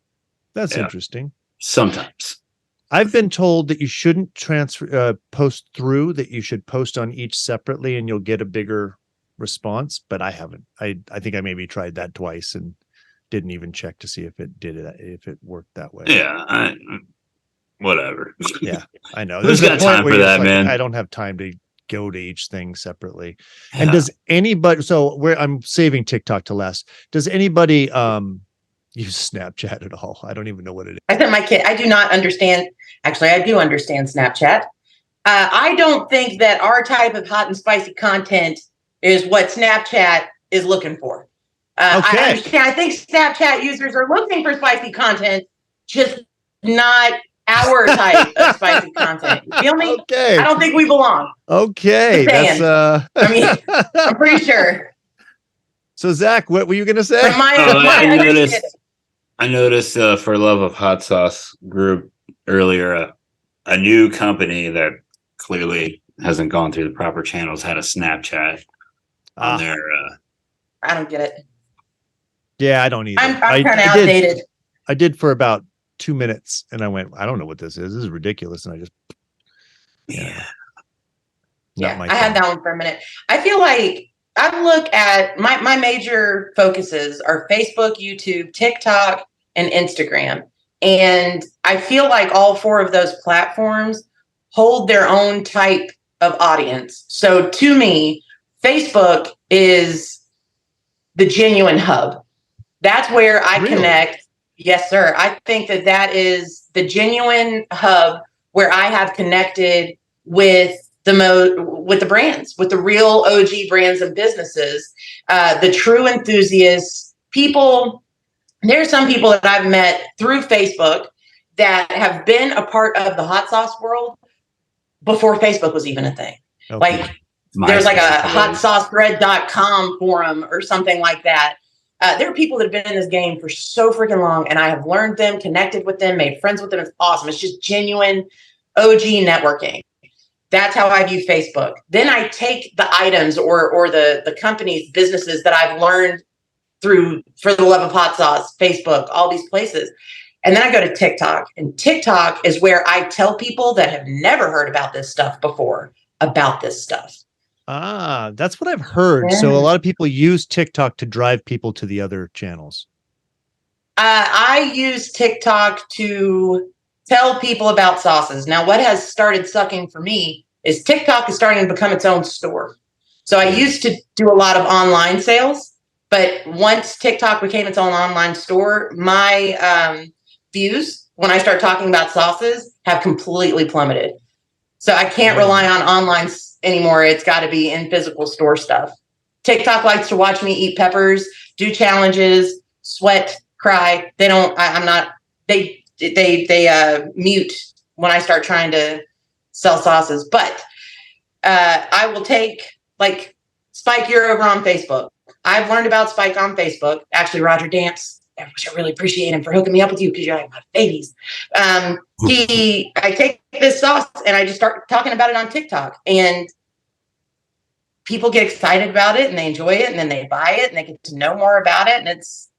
B: That's interesting.
A: Sometimes.
B: I've been told that you shouldn't post through, that you should post on each separately and you'll get a bigger response, but I haven't. I think I maybe tried that twice and didn't even check to see if it if it worked that way.
A: Yeah, whatever.
B: Yeah, I know.
A: Who's got time for that, man?
B: I don't have time to go to each thing separately.
A: Yeah.
B: And does anybody, so where I'm saving TikTok to last, does anybody use Snapchat at all? I don't even know what it is.
C: I sent my kid. I do not understand. Actually, I do understand Snapchat. I don't think that our type of hot and spicy content is what Snapchat is looking for.
B: Okay.
C: I understand. I think Snapchat users are looking for spicy content, just not our type of spicy content. You feel me?
B: Okay.
C: I don't think we belong.
B: Okay.
C: Just
B: That's
C: I mean, I'm pretty sure.
B: So Zach, what were you gonna say?
C: From my
A: I noticed for Love of Hot Sauce group earlier, a new company that clearly hasn't gone through the proper channels had a Snapchat on their.
C: I don't get it.
B: Yeah, I don't either.
C: I'm kind of outdated.
B: I did for about 2 minutes, and I went, I don't know what this is. This is ridiculous, and I just
A: Yeah.
C: I had that one for a minute. I feel like I look at my major focuses are Facebook, YouTube, TikTok, and Instagram. And I feel like all four of those platforms hold their own type of audience. So to me, Facebook is the genuine hub. That's where I connect. Yes, sir. I think that is the genuine hub where I have connected with with the brands, with the real OG brands and businesses, the true enthusiasts, people. There are some people that I've met through Facebook that have been a part of the hot sauce world before Facebook was even a thing. Okay. Like there's like a hotsaucebread.com forum or something like that. There are people that have been in this game for so freaking long, and I have learned them, connected with them, made friends with them. It's awesome. It's just genuine OG networking. That's how I view Facebook. Then I take the items or the companies, businesses that I've learned through For the Love of Hot Sauce, Facebook, all these places. And then I go to TikTok. And TikTok is where I tell people that have never heard about this stuff before about this stuff.
B: Ah, that's what I've heard. Yeah. So a lot of people use TikTok to drive people to the other channels.
C: I use TikTok to tell people about sauces. Now, what has started sucking for me is TikTok is starting to become its own store. So I used to do a lot of online sales, but once TikTok became its own online store, my views when I start talking about sauces have completely plummeted. So I can't rely on online anymore. It's got to be in physical store stuff. TikTok likes to watch me eat peppers, do challenges, sweat, cry. They don't. I'm not. They mute when I start trying to sell sauces. But I will take like Spike. You're over on Facebook. I've learned about Spike on Facebook. Actually, Roger Damps. I really appreciate him for hooking me up with you because you're like my babies. I take this sauce and I just start talking about it on TikTok, and people get excited about it and they enjoy it, and then they buy it and they get to know more about it. And it's,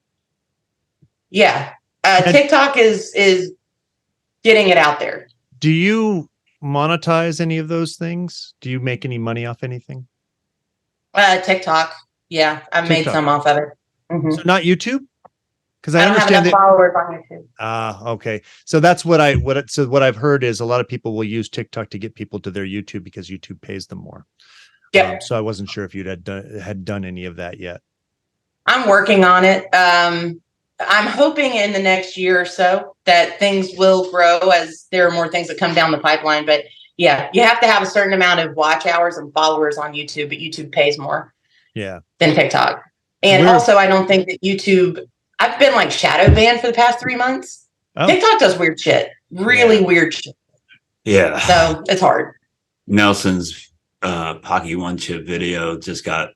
C: TikTok is getting it out there.
B: Do you monetize any of those things? Do you make any money off anything?
C: TikTok. Yeah, I've made some off of it. Mm-hmm. So
B: not YouTube? Because I
C: understand have enough followers on YouTube.
B: Okay. So that's what I've heard is a lot of people will use TikTok to get people to their YouTube because YouTube pays them more.
C: Yeah.
B: So I wasn't sure if you had done any of that yet.
C: I'm working on it. I'm hoping in the next year or so that things will grow as there are more things that come down the pipeline. But yeah, you have to have a certain amount of watch hours and followers on YouTube, but YouTube pays more than TikTok. And also, I don't think that YouTube, I've been like shadow banned for the past 3 months. Oh. TikTok does weird shit, really weird shit.
A: Yeah.
C: So it's hard.
A: Nelson's Pocky One Chip video just got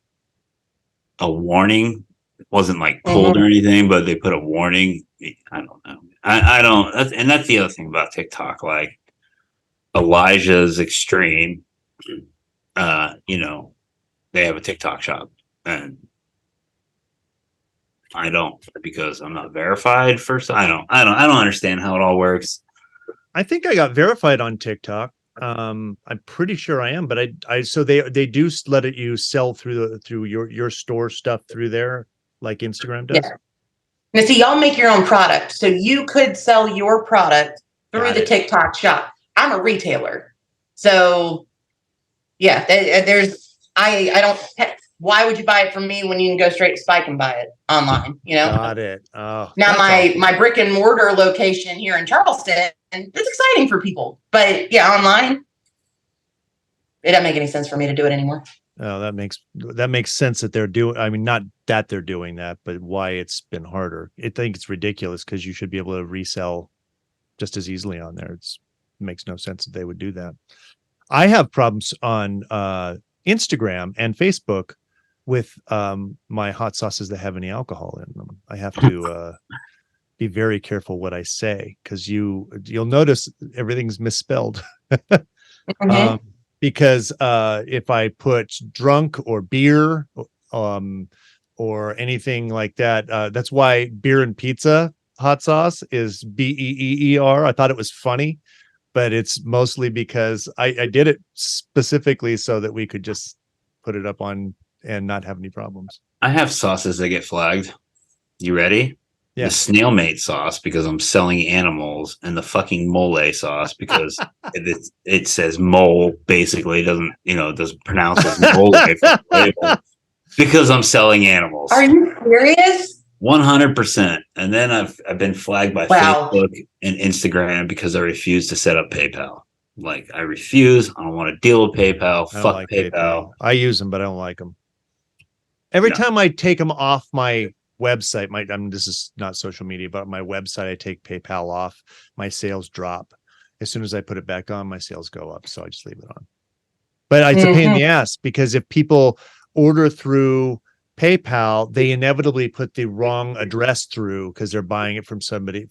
A: a warning. It wasn't like pulled or anything, but they put a warning. I don't know. I don't. And that's the other thing about TikTok. Like Elijah's Extreme, they have a TikTok shop, and I don't, because I'm not verified. First, I don't understand how it all works.
B: I think I got verified on TikTok. I'm pretty sure I am, but so they do let you sell through your store stuff through there, like Instagram does.
C: Yeah. Now, see, y'all make your own product, so you could sell your product through the TikTok shop. I'm a retailer, so yeah. I don't. Why would you buy it from me when you can go straight to Spike and buy it online?
B: Got it. Oh,
C: now my brick and mortar location here in Charleston, and it's exciting for people, but yeah, online, it doesn't make any sense for me to do it anymore.
B: Oh, that makes sense that they're doing. I mean, not that they're doing that, but why it's been harder. I think it's ridiculous because you should be able to resell just as easily on there. It makes no sense that they would do that. I have problems on Instagram and Facebook with my hot sauces that have any alcohol in them. I have to be very careful what I say because you'll notice everything's misspelled. Because if I put drunk or beer or anything like that, that's why beer and pizza hot sauce is BEEER. I thought it was funny, but it's mostly because I did it specifically so that we could just put it up on and not have any problems.
A: I have sauces that get flagged. You ready?
B: Yeah.
A: The snail mate sauce because I'm selling animals, and the fucking mole sauce because it says mole, basically doesn't pronounce it mole because I'm selling animals.
C: Are you serious?
A: 100%. And then I've been flagged by Facebook and Instagram because I refuse to set up PayPal. Like, I refuse. I don't want to deal with PayPal. Fuck like PayPal.
B: I use them, but I don't like them. Every time I take them off my website, this is not social media, but my website, I take PayPal off, my sales drop. As soon as I put it back on, my sales go up. So I just leave it on. But it's a pain in the ass because if people order through PayPal, they inevitably put the wrong address through because they're buying it from somebody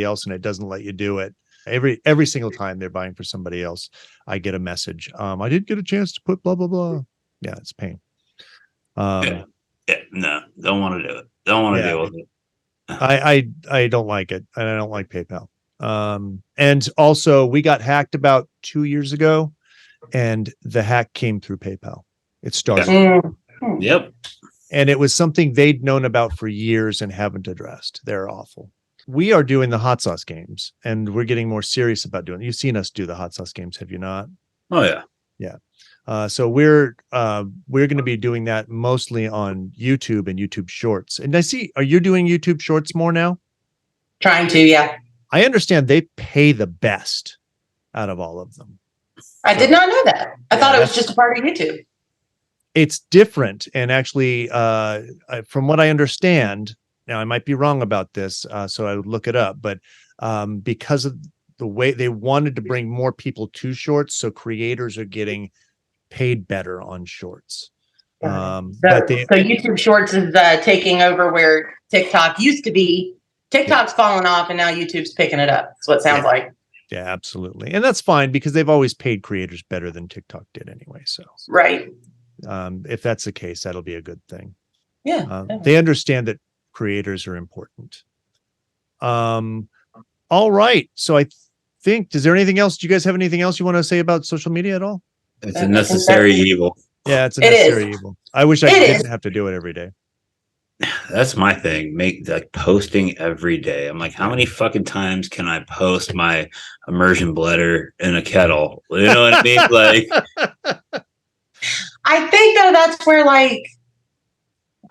B: else, and it doesn't let you do it. Every single time they're buying for somebody else, I get a message. I didn't get a chance to put blah blah blah. Yeah, it's a pain.
A: No, don't want to do it. Don't want to deal with it.
B: I don't like it, and I don't like PayPal. And also, we got hacked about 2 years ago, and the hack came through PayPal. It started.
A: Yep.
B: And it was something they'd known about for years and haven't addressed. They're awful. We are doing the hot sauce games, and we're getting more serious about doing it. You've seen us do the hot sauce games, have you not?
A: Oh yeah.
B: Yeah. So we're going to be doing that mostly on YouTube and YouTube Shorts. And I see, are you doing YouTube Shorts more now?
C: Trying to, yeah.
B: I understand they pay the best out of all of them.
C: I did not know that. I thought it was just a part of YouTube.
B: It's different. And actually, from what I understand, now I might be wrong about this, so I would look it up, but because of the way they wanted to bring more people to Shorts, so creators are getting paid better on Shorts.
C: So YouTube Shorts is taking over where TikTok used to be. TikTok's fallen off, and now YouTube's picking it up. That's what it sounds like.
B: Yeah, absolutely. And that's fine because they've always paid creators better than TikTok did anyway. So
C: right.
B: If that's the case, that'll be a good thing.
C: Yeah.
B: They understand that creators are important. All right. So I think, is there anything else? Do you guys have anything else you want to say about social media at all?
A: It's a necessary evil.
B: Yeah, it's a necessary evil. I wish I didn't have to do it every day.
A: That's my thing. Posting every day. I'm like, how many fucking times can I post my immersion bladder in a kettle? You know what I mean? Like,
C: I think though that's where, like,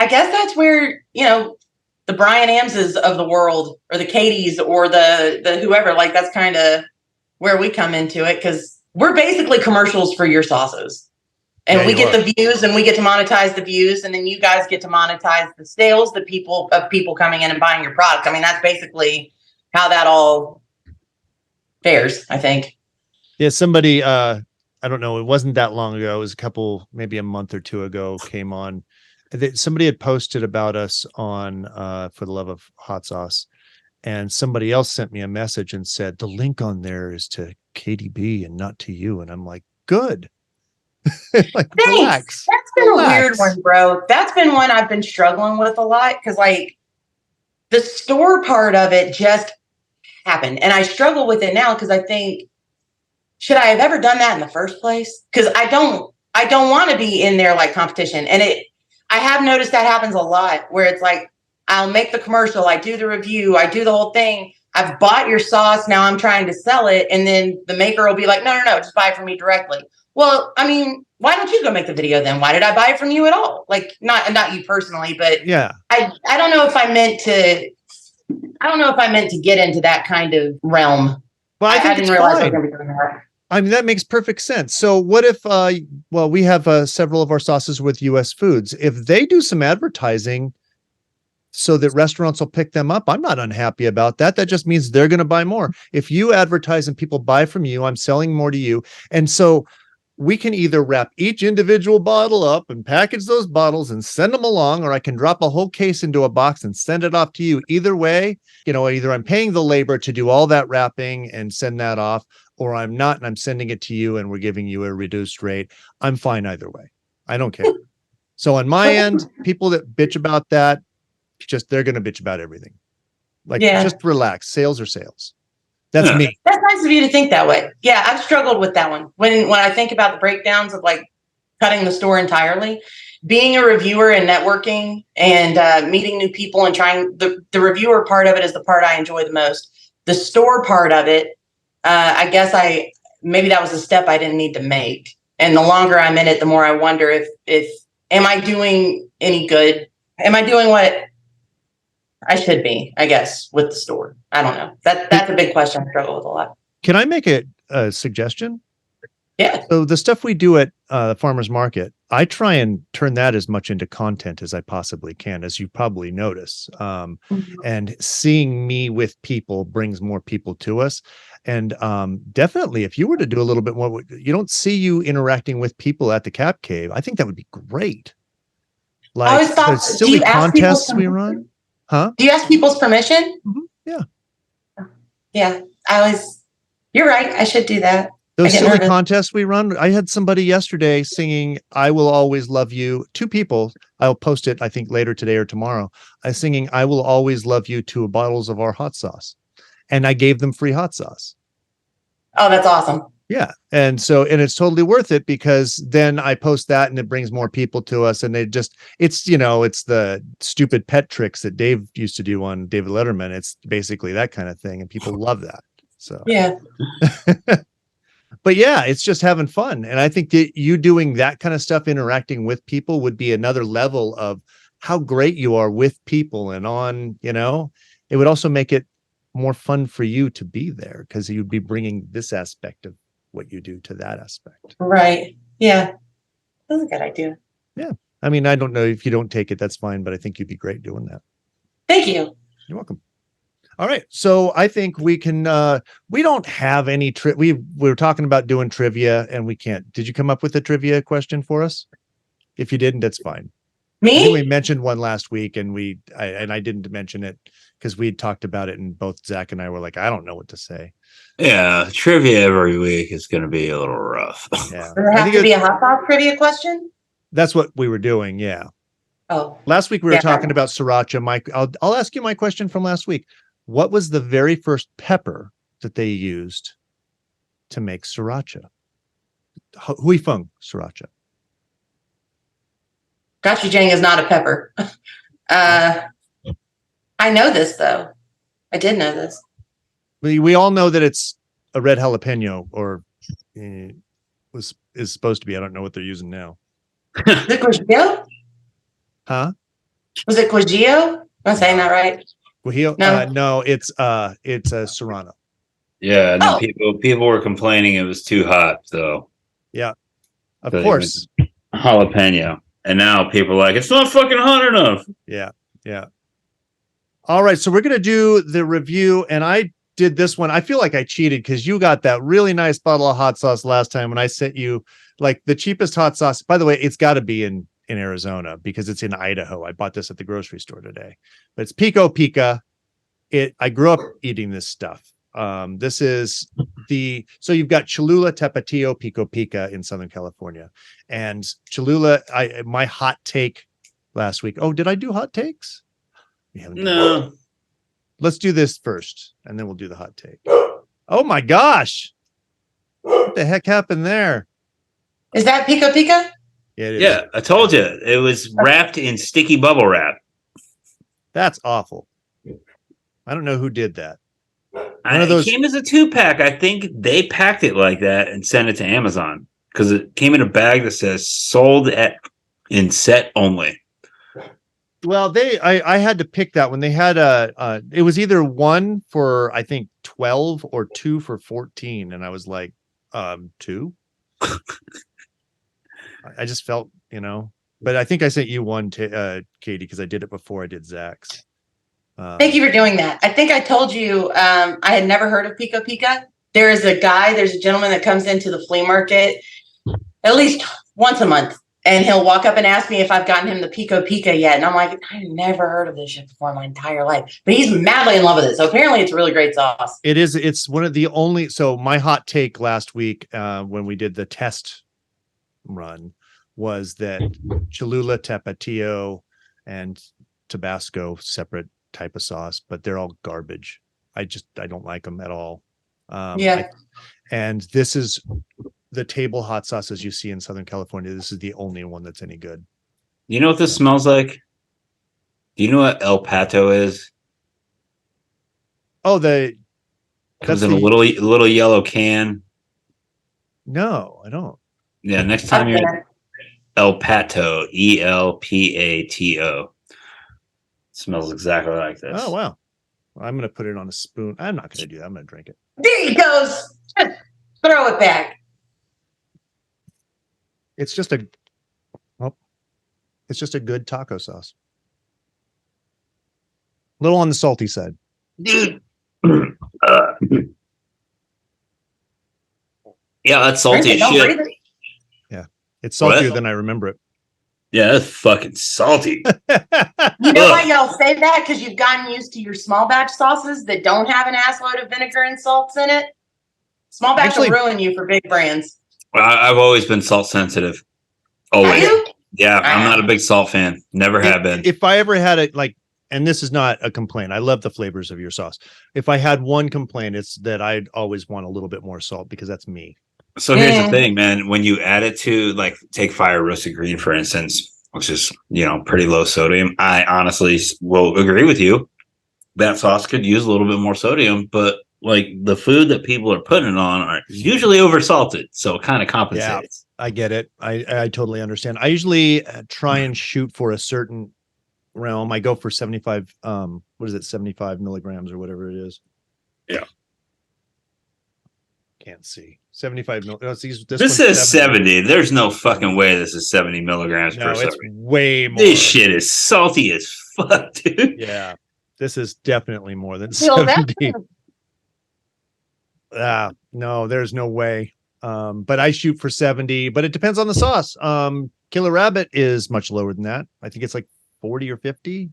C: I guess that's where, the Brian Amses of the world, or the Katie's, or the whoever, like, that's kind of where we come into it, because we're basically commercials for your sauces. And we get the views, and we get to monetize the views, and then you guys get to monetize the sales, of people coming in and buying your product. I mean, that's basically how that all fares, I think. Yeah,
B: somebody, I don't know, it wasn't that long ago. It was maybe a month or two ago, came on. Somebody had posted about us on For the Love of Hot Sauce, and somebody else sent me a message and said, the link on there is to KTB and not to you. And I'm like, good. Like, relax.
C: That's been a weird one, bro. That's been one I've been struggling with a lot, because, like, the store part of it just happened. And I struggle with it now because I think, should I have ever done that in the first place? Because I don't want to be in there like competition. And I have noticed that happens a lot where it's like, I'll make the commercial, I do the review, I do the whole thing. I've bought your sauce. Now I'm trying to sell it. And then the maker will be like, no, just buy it from me directly. Well, I mean, why don't you go make the video then? Why did I buy it from you at all? Like, not you personally, but
B: yeah,
C: I don't know if I meant to get into that kind of realm.
B: well, I think
C: didn't
B: it's
C: realize I was
B: fine.
C: going to be doing that.
B: I mean, that makes perfect sense. So what if, well, we have several of our sauces with US Foods. If they do some advertising so that restaurants will pick them up, I'm not unhappy about that. That just means they're going to buy more. If you advertise and people buy from you, I'm selling more to you. And so we can either wrap each individual bottle up and package those bottles and send them along, or I can drop a whole case into a box and send it off to you. Either way, either I'm paying the labor to do all that wrapping and send that off, or I'm not, and I'm sending it to you and we're giving you a reduced rate. I'm fine either way. I don't care. So on my end, people that bitch about that, they're going to bitch about everything. Just relax. Sales are sales. That's me.
C: That's nice of you to think that way. Yeah, I've struggled with that one. When I think about the breakdowns of like cutting the store entirely, being a reviewer and networking and meeting new people and trying the reviewer part of it is the part I enjoy the most. The store part of it, I guess maybe that was a step I didn't need to make. And the longer I'm in it, the more I wonder if am I doing any good? Am I doing what I should be, I guess, with the store? I don't know. That's a big question I struggle with a lot.
B: Can I make a suggestion?
C: Yeah.
B: So the stuff we do at the farmer's market, I try and turn that as much into content as I possibly can, as you probably notice. And seeing me with people brings more people to us. And definitely, if you were to do a little bit more, you don't see you interacting with people at the Cap Cave. I think that would be great. Like
C: I always thought,
B: the silly contests we run. Huh?
C: Do you ask people's permission?
B: Mm-hmm. Yeah.
C: Yeah. You're right. I should do that.
B: Those silly contests we run. I had somebody yesterday singing "I Will Always Love You." 2 people. I'll post it, I think, later today or tomorrow. I singing "I Will Always Love You" to bottles of our hot sauce. And I gave them free hot sauce.
C: Oh, that's awesome.
B: Yeah. And it's totally worth it because then I post that and it brings more people to us. And it's the stupid pet tricks that Dave used to do on David Letterman. It's basically that kind of thing. And people love that. So,
C: yeah.
B: But yeah, it's just having fun. And I think that you doing that kind of stuff, interacting with people would be another level of how great you are with people and it would also make it more fun for you to be there because you'd be bringing this aspect of what you do to that aspect.
C: Right. Yeah. That's a good idea.
B: Yeah. I mean, I don't know if you don't take it, that's fine, but I think you'd be great doing that.
C: Thank you.
B: You're welcome. All right. So I think we can, we don't have any we were talking about doing trivia and we can't. Did you come up with a trivia question for us? If you didn't, that's fine.
C: Me?
B: I think we mentioned one last week and I didn't mention it because we talked about it and both Zach and I were like, I don't know what to say.
A: Yeah, trivia every week is going to be a little rough.
B: Yeah.
C: Does there have to be a hot sauce trivia question?
B: That's what we were doing. Yeah.
C: Oh.
B: Last week we were talking about sriracha. Mike, I'll ask you my question from last week. What was the very first pepper that they used to make sriracha? Hui Feng sriracha.
C: Gochujang is not a pepper. I know this though. I did know this.
B: We all know that it's a red jalapeno, or is supposed to be. I don't know what they're using now.
C: Is it Guajillo?
B: Huh?
C: Was it Guajillo? Am I saying that right?
B: Guajillo? No, it's a Serrano.
A: Yeah, and then people were complaining it was too hot, so
B: yeah, of course,
A: jalapeno. And now people are like, it's not fucking hot enough.
B: Yeah. All right, so we're gonna do the review, and I did this one. I feel like I cheated because you got that really nice bottle of hot sauce last time when I sent you like the cheapest hot sauce. By the way, it's got to be in Arizona because it's in Idaho. I bought this at the grocery store today, but it's Pico Pica. I grew up eating this stuff. This is so you've got Cholula, Tapatio, Pico Pica in Southern California, and Cholula. My hot take last week. Oh, did I do hot takes?
A: No.
B: let's do this first, and then we'll do the hot take. Oh my gosh. What the heck happened there?
C: Is that Pico Pico?
B: Yeah, it is.
A: Yeah, I told you. It was wrapped in sticky bubble wrap.
B: That's awful. I don't know who did that.
A: It came as a 2-pack. I think they packed it like that and sent it to Amazon because it came in a bag that says sold in set only.
B: Well, I had to pick that one. They had it was either 1 for I think 12 or 2 for 14, and I was like, 2. I just felt, but I think I sent you one to Katie because I did it before I did Zach's.
C: Thank you for doing that. I think I told you I had never heard of Pico Pico. There's a gentleman that comes into the flea market at least once a month, and he'll walk up and ask me if I've gotten him the Pico Pico yet. And I'm like, I've never heard of this shit before in my entire life. But he's madly in love with it. So apparently it's a really great sauce.
B: It is. It's one of the only. So my hot take last week when we did the test run was that Cholula, Tapatio, and Tabasco separate type of sauce, but they're all garbage. I don't like them at all. And this is the table hot sauces you see in Southern California. This is the only one that's any good.
A: You know what this smells like? Do you know what El Pato is?
B: Oh,
A: comes in a little yellow can.
B: No, I don't.
A: Yeah, next time you're El Pato, ELPATO. Smells exactly like this.
B: Oh wow. I'm gonna put it on a spoon. I'm not gonna do that. I'm gonna drink it.
C: There he goes. Just throw it back.
B: It's just a good taco sauce. A little on the salty side.
A: Dude. Yeah, that's salty as shit.
B: Yeah. It's saltier than I remember it.
A: Yeah, that's fucking salty.
C: You know why y'all say that? Because you've gotten used to your small batch sauces that don't have an assload of vinegar and salts in it. Small batch will ruin you for big brands.
A: I've always been salt sensitive. Always.
C: Are you?
A: Yeah, I'm not a big salt fan. Never have been.
B: If I ever had it, and this is not a complaint, I love the flavors of your sauce. If I had one complaint, it's that I'd always want a little bit more salt because that's me.
A: So here's the thing, man. When you add it to, take fire roasted green, for instance, which is, pretty low sodium, I honestly will agree with you. That sauce could use a little bit more sodium, but the food that people are putting it on are usually oversalted. So it kind of compensates.
B: Yeah, I get it. I totally understand. I usually try and shoot for a certain realm. I go for 75, 75 milligrams or whatever it is.
A: Yeah.
B: Can't see. 75 milligrams.
A: This says 70. There's no fucking way this is 70 milligrams per serving.
B: It's way more.
A: This shit is salty as fuck, dude.
B: Yeah. This is definitely more than 70. No, there's no way. But I shoot for 70, but it depends on the sauce. Killer Rabbit is much lower than that. I think it's 40 or 50.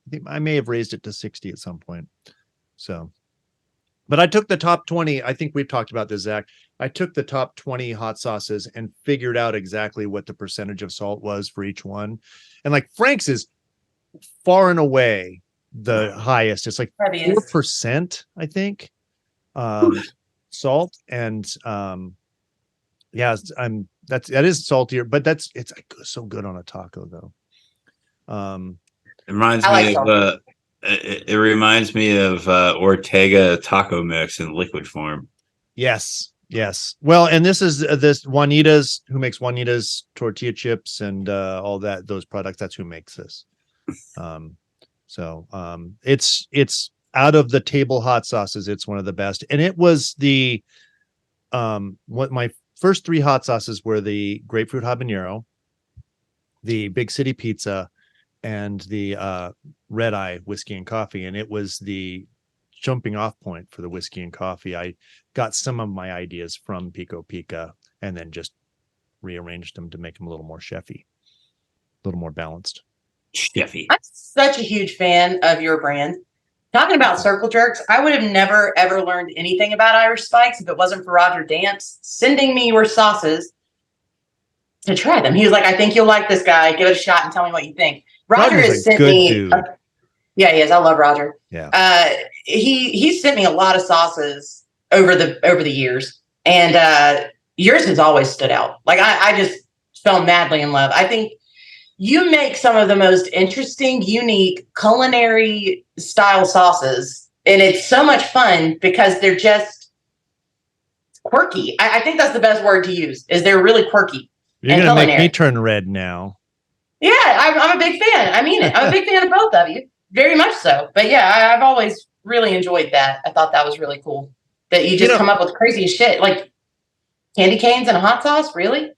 B: I think I may have raised it to 60 at some point. So, but I took the top 20. I think we've talked about this, Zach. I took the top 20 hot sauces and figured out exactly what the percentage of salt was for each one. And Frank's is far and away the highest. It's 4%, I think. Salt. And that is saltier, but it's so good on a taco though.
A: It reminds me of Ortega taco mix in liquid form.
B: Yes. Well, and this is this Juanita's, who makes Juanita's tortilla chips and all those products. That's who makes this. It's out of the table hot sauces. It's one of the best, and it was what my first 3 hot sauces were: the grapefruit habanero, the Big City Pizza, and the Red Eye whiskey and coffee. And it was the jumping off point for the whiskey and coffee. I got some of my ideas from Pico Pico and then just rearranged them to make them a little more chefy, a little more balanced.
A: Chefy.
C: I'm such a huge fan of your brand. Talking about circle jerks, I would have never, ever learned anything about Irish Spikes if it wasn't for Roger Dance sending me your sauces to try them. He was like, I think you'll like this guy. Give it a shot and tell me what you think. Roger has sent me Yeah, he is. I love Roger.
B: Yeah.
C: He sent me a lot of sauces over the years, and yours has always stood out. Like I just fell madly in love. I think you make some of the most interesting, unique culinary style sauces, and it's so much fun because they're just quirky. I think that's the best word to use. Is they're really quirky.
B: You're going to make me turn red now.
C: Yeah, I'm a big fan. I mean it. I'm a big fan of both of you. Very much so. But yeah, I've always really enjoyed that. I thought that was really cool. That you just come up with crazy shit. Like candy canes and a hot sauce? Really?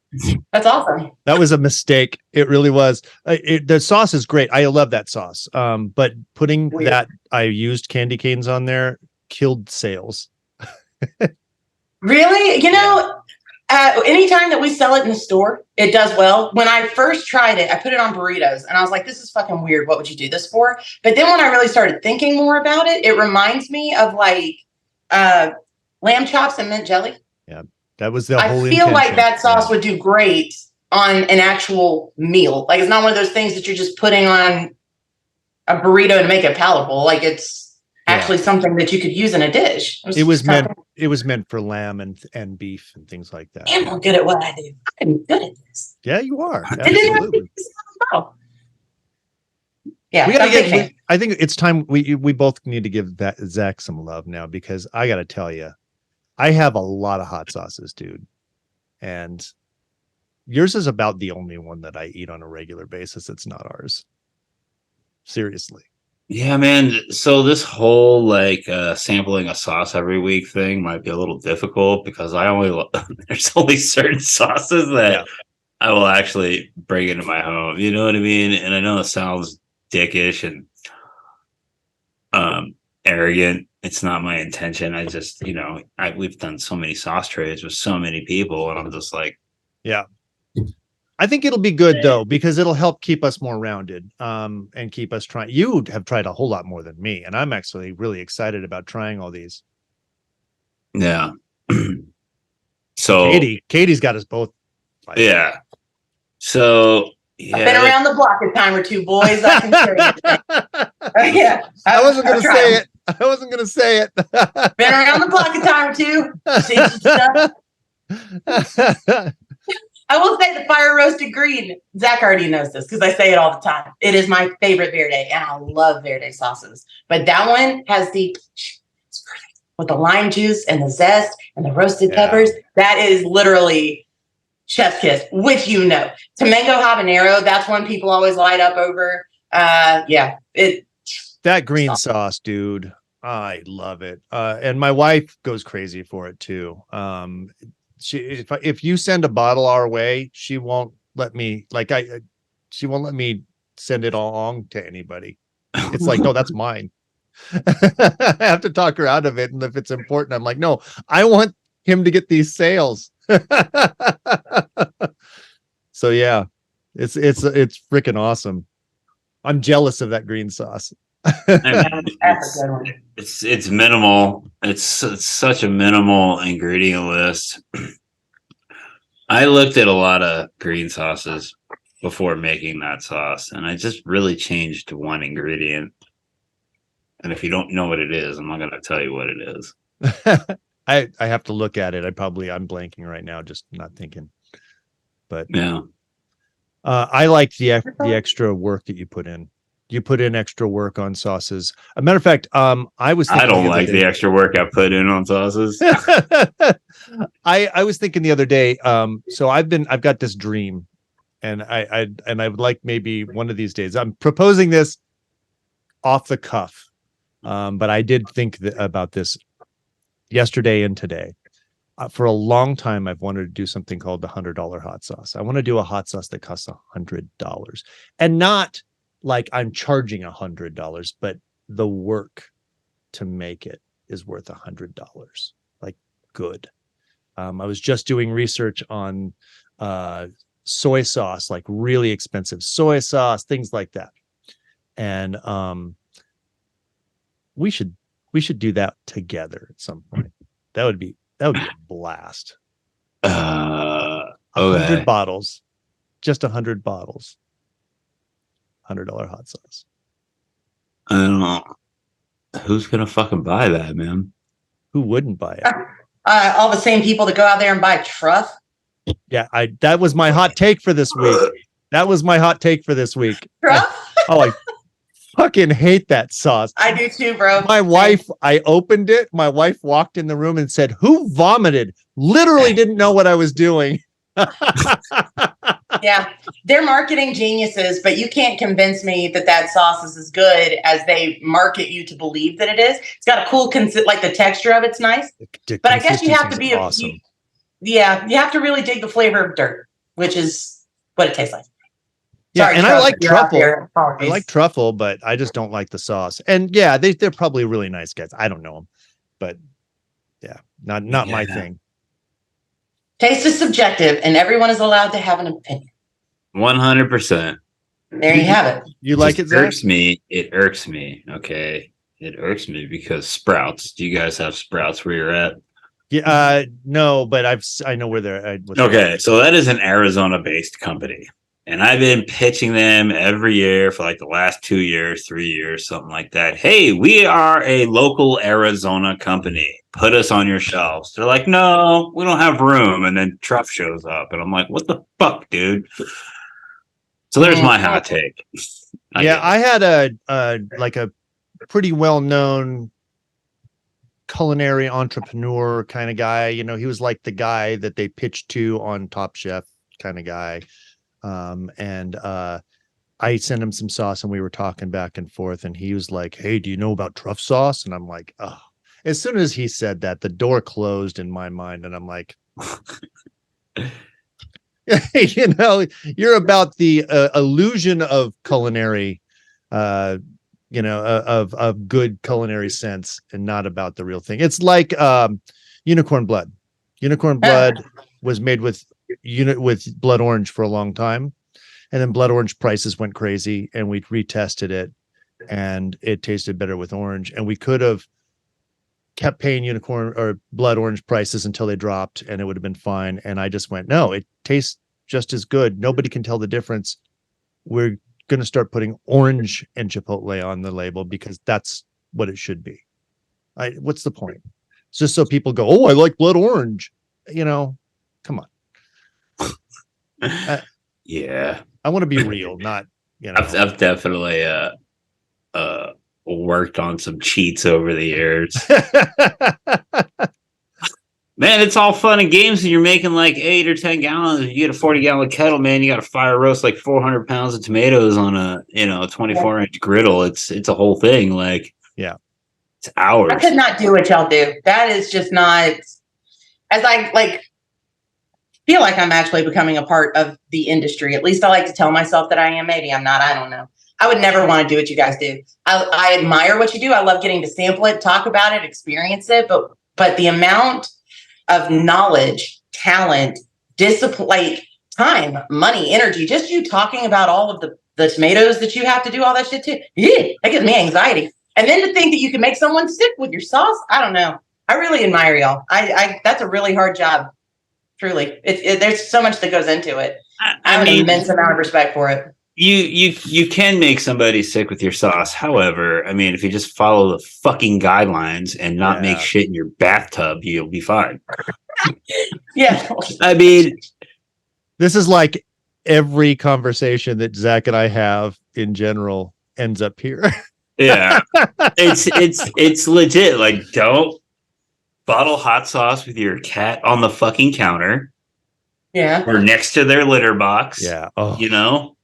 C: That's awesome.
B: That was a mistake. It really was. The sauce is great. I love that sauce. But putting that I used candy canes on there killed sales.
C: Really? You know, anytime that we sell it in the store, it does well. When I first tried it, I put it on burritos and I was like, this is fucking weird. What would you do this for? But then when I really started thinking more about it, it reminds me of like lamb chops and mint jelly.
B: Yeah. That was the whole
C: I feel like that sauce would do great on an actual meal. Like it's not one of those things that you're just putting on a burrito to make it palatable. Like it's actually something that you could use in a dish.
B: It was meant for lamb and beef and things like that.
C: I'm good at what I do. I'm good at this.
B: Yeah, you are. Absolutely.
C: Yeah,
B: I think it's time we both need to give Zach some love now, because I got to tell you, I have a lot of hot sauces, dude. And yours is about the only one that I eat on a regular basis. It's not ours. Seriously.
A: Yeah, man. So this whole like sampling a sauce every week thing might be a little difficult because there's only certain sauces that I will actually bring into my home. You know what I mean? And I know it sounds dickish and arrogant. It's not my intention. I just, we've done so many sauce trades with so many people, and I'm just like,
B: yeah. I think it'll be good though, because it'll help keep us more rounded, and keep us trying. You have tried a whole lot more than me, and I'm actually really excited about trying all these.
A: Yeah. So
B: Katie's got us both.
A: Yeah. So yeah,
C: I've been around the block a time or two, boys. I can tell you. Yeah,
B: I wasn't going to say it. I wasn't going to say it.
C: Been around the block a time or two. Seen some stuff. I will say the fire roasted green. Zach already knows this because I say it all the time. It is my favorite Verde, and I love Verde sauces. But that one has with the lime juice and the zest and the roasted peppers. That is literally chef's kiss, which Tomango habanero. That's one people always light up over.
B: That green sauce, dude. I love it. And my wife goes crazy for it too. If you send a bottle our way, she won't let me she won't let me send it along to anybody. It's like, no, that's mine. I have to talk her out of it. And if it's important, I'm like, no, I want him to get these sales. So yeah, it's freaking awesome. I'm jealous of that green sauce.
A: It's minimal. It's such a minimal ingredient list. I looked at a lot of green sauces before making that sauce, and I just really changed one ingredient. And if you don't know what it is, I'm not going to tell you what it is.
B: I have to look at it. I'm blanking right now, just not thinking. But
A: yeah,
B: I like the extra work that you put in. You put in extra work on sauces. A matter of fact, I don't
A: like the extra work I put in on sauces.
B: I was thinking the other day. So I've got this dream, and I would like maybe one of these days. I'm proposing this off the cuff, but I did think about this yesterday and today. For a long time, I've wanted to do something called the $100 hot sauce. I want to do a hot sauce that costs $100, and not like I'm charging $100, but the work to make it is worth $100. Like good. I was just doing research on soy sauce, like really expensive soy sauce, things like that. And we should do that together at some point. That would be a blast. 100 bottles, just 100 bottles. $100 hot sauce.
A: I don't know. Who's gonna fucking buy that, man?
B: Who wouldn't buy it?
C: All the same people that go out there and buy truff.
B: Yeah, that was my hot take for this week. That was my hot take for this week.
C: Truff?
B: I fucking hate that sauce.
C: I do too, bro.
B: My wife, I opened it. My wife walked in the room and said, "Who vomited?" Literally didn't know what I was doing.
C: Yeah, they're marketing geniuses, but you can't convince me that sauce is as good as they market you to believe that it is. It's got a cool, like the texture of it's nice, but I guess you have to be
B: awesome.
C: you have to really dig the flavor of dirt, which is what it tastes like.
B: Yeah,
C: Sorry,
B: and I like truffle.
C: I
B: like truffle, but I just don't like the sauce. And yeah, they're probably really nice guys. I don't know them, but yeah, not my thing.
C: Taste is subjective, and everyone is allowed to have an opinion.
A: 100%.
C: There you have it.
B: You like it, Zach?
A: Irks me. It irks me. Okay, it irks me because Sprouts. Do you guys have Sprouts where you're at?
B: Yeah, no, but I know where they're.
A: Okay, so that is an Arizona-based company, and I've been pitching them every year for like the last 2 years, 3 years, something like that. Hey, we are a local Arizona company. Put us on your shelves. They're like, no, we don't have room. And then Truff shows up, and I'm like, what the fuck, dude? So there's my hot take.
B: I had a pretty well-known culinary entrepreneur kind of guy. You know, he was like the guy that they pitched to on Top Chef kind of guy. And I sent him some sauce and we were talking back and forth and he was like, "Hey, do you know about truff sauce?" And I'm like, oh, as soon as he said that, the door closed in my mind. And I'm like, you know, you're about the illusion of culinary, of good culinary sense and not about the real thing. It's like unicorn blood. Unicorn blood was made with blood orange for a long time. And then blood orange prices went crazy and we retested it and it tasted better with orange. And we could have kept paying unicorn or blood orange prices until they dropped and it would have been fine. And I just went, no, it tastes just as good. Nobody can tell the difference. We're going to start putting orange and chipotle on the label because that's what it should be. What's the point? It's just so people go, "Oh, I like blood orange." You know, come on.
A: Yeah.
B: I want to be real, not, you know.
A: I've definitely worked on some cheats over the years. Man, it's all fun and games when you're making like 8 or 10 gallons. You get a 40-gallon kettle, man. You got to fire roast like 400 pounds of tomatoes on a 24-inch griddle. It's a whole thing. Like,
B: yeah,
C: It's hours. I could not do what y'all do. That is just not, as I feel like I'm actually becoming a part of the industry. At least I like to tell myself that I am. Maybe I'm not. I don't know. I would never want to do what you guys do. I admire what you do. I love getting to sample it, talk about it, experience it. But the amount of knowledge, talent, discipline, time, money, energy, just you talking about all of the tomatoes that you have to do all that shit too. Yeah, that gives me anxiety. And then to think that you can make someone sick with your sauce, I don't know. I really admire y'all. I that's a really hard job. Truly, there's so much that goes into it. I have an immense amount of respect for it.
A: You can make somebody sick with your sauce. However, I mean, if you just follow the fucking guidelines and not make shit in your bathtub, you'll be fine.
C: Yeah.
A: I mean,
B: this is like every conversation that Zach and I have in general ends up here.
A: Yeah. It's legit. Like, don't bottle hot sauce with your cat on the fucking counter.
C: Yeah.
A: Or next to their litter box.
B: Yeah.
A: Oh. You know?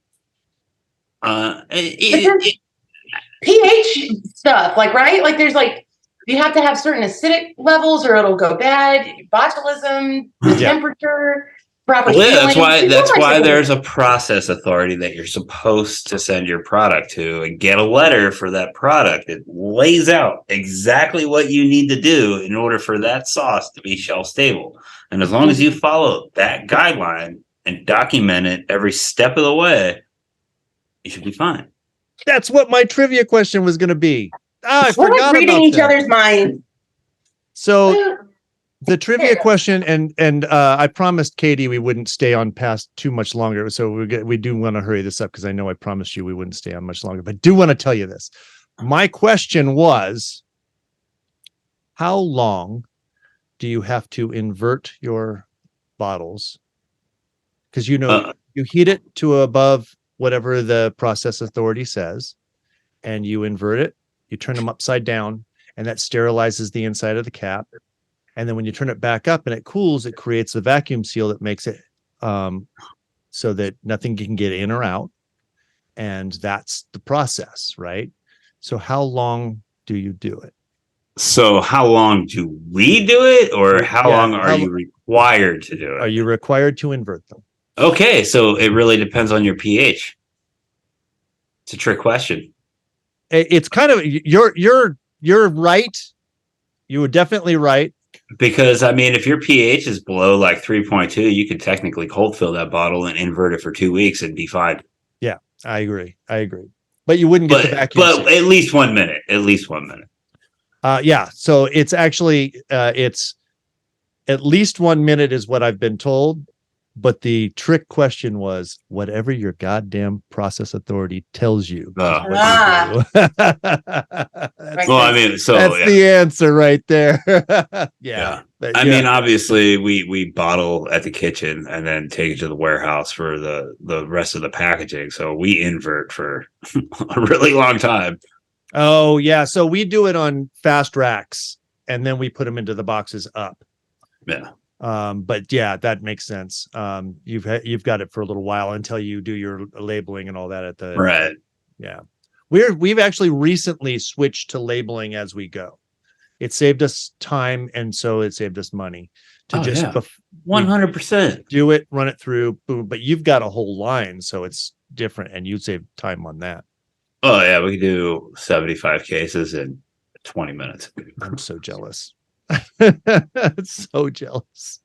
C: pH stuff, right? Like there's you have to have certain acidic levels or it'll go bad. Botulism, the temperature, proper.
A: Yeah, that's why there's a process authority that you're supposed to send your product to and get a letter for that product. It lays out exactly what you need to do in order for that sauce to be shelf stable. And as long as you follow that guideline and document it every step of the way, you should be fine.
B: That's what my trivia question was going to be. I forgot
C: reading
B: about
C: each
B: that.
C: Other's minds.
B: So the trivia question, and I promised Katie we wouldn't stay on past too much longer. So we do want to hurry this up because I know I promised you we wouldn't stay on much longer. But do want to tell you this: My question was, how long do you have to invert your bottles? Because you heat it to above whatever the process authority says, and you invert it, you turn them upside down, and that sterilizes the inside of the cap. And then when you turn it back up and it cools, it creates a vacuum seal that makes it so that nothing can get in or out. And that's the process, right? So how long do you do it?
A: So how long do we do it, or how long are you required to do it?
B: Are you required to invert them?
A: Okay, so it really depends on your pH. It's a trick question.
B: It's kind of you're right. You were definitely right.
A: Because I mean, if your pH is below like 3.2, you could technically cold fill that bottle and invert it for 2 weeks and be fine.
B: Yeah, I agree. But you wouldn't get the vacuum.
A: But at least 1 minute. At least 1 minute.
B: Yeah. So it's actually it's at least 1 minute is what I've been told. But the trick question was whatever your goddamn process authority tells you.
A: Well,
C: I
A: mean, so
B: that's the answer right there.
A: Yeah. I mean, obviously, we bottle at the kitchen and then take it to the warehouse for the rest of the packaging. So we invert for a really long time.
B: Oh yeah, so we do it on fast racks, and then we put them into the boxes up.
A: Yeah.
B: But yeah, that makes sense. You've got it for a little while until you do your labeling and all that at the
A: right.
B: Yeah, we've actually recently switched to labeling as we go. It saved us time, and so it saved us money to
A: 100%
B: do it, run it through. Boom. But you've got a whole line, so it's different, and you save time on that.
A: Oh yeah, we can do 75 cases in 20 minutes.
B: I'm so jealous. So jealous.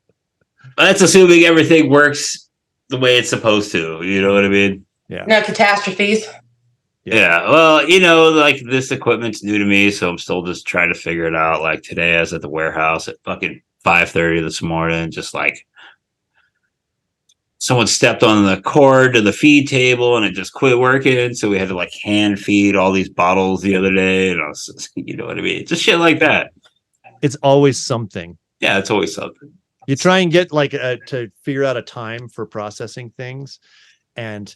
A: That's assuming everything works the way it's supposed to. You know what I mean?
B: Yeah.
C: No catastrophes.
A: Yeah. Well, like this equipment's new to me, so I'm still just trying to figure it out. Like today, I was at the warehouse at fucking 5:30 this morning, just like someone stepped on the cord to the feed table and it just quit working. So we had to like hand feed all these bottles the other day, and I was just, you know what I mean? Just shit like that.
B: It's always something.
A: Yeah, it's always something.
B: You try and get like to figure out a time for processing things, and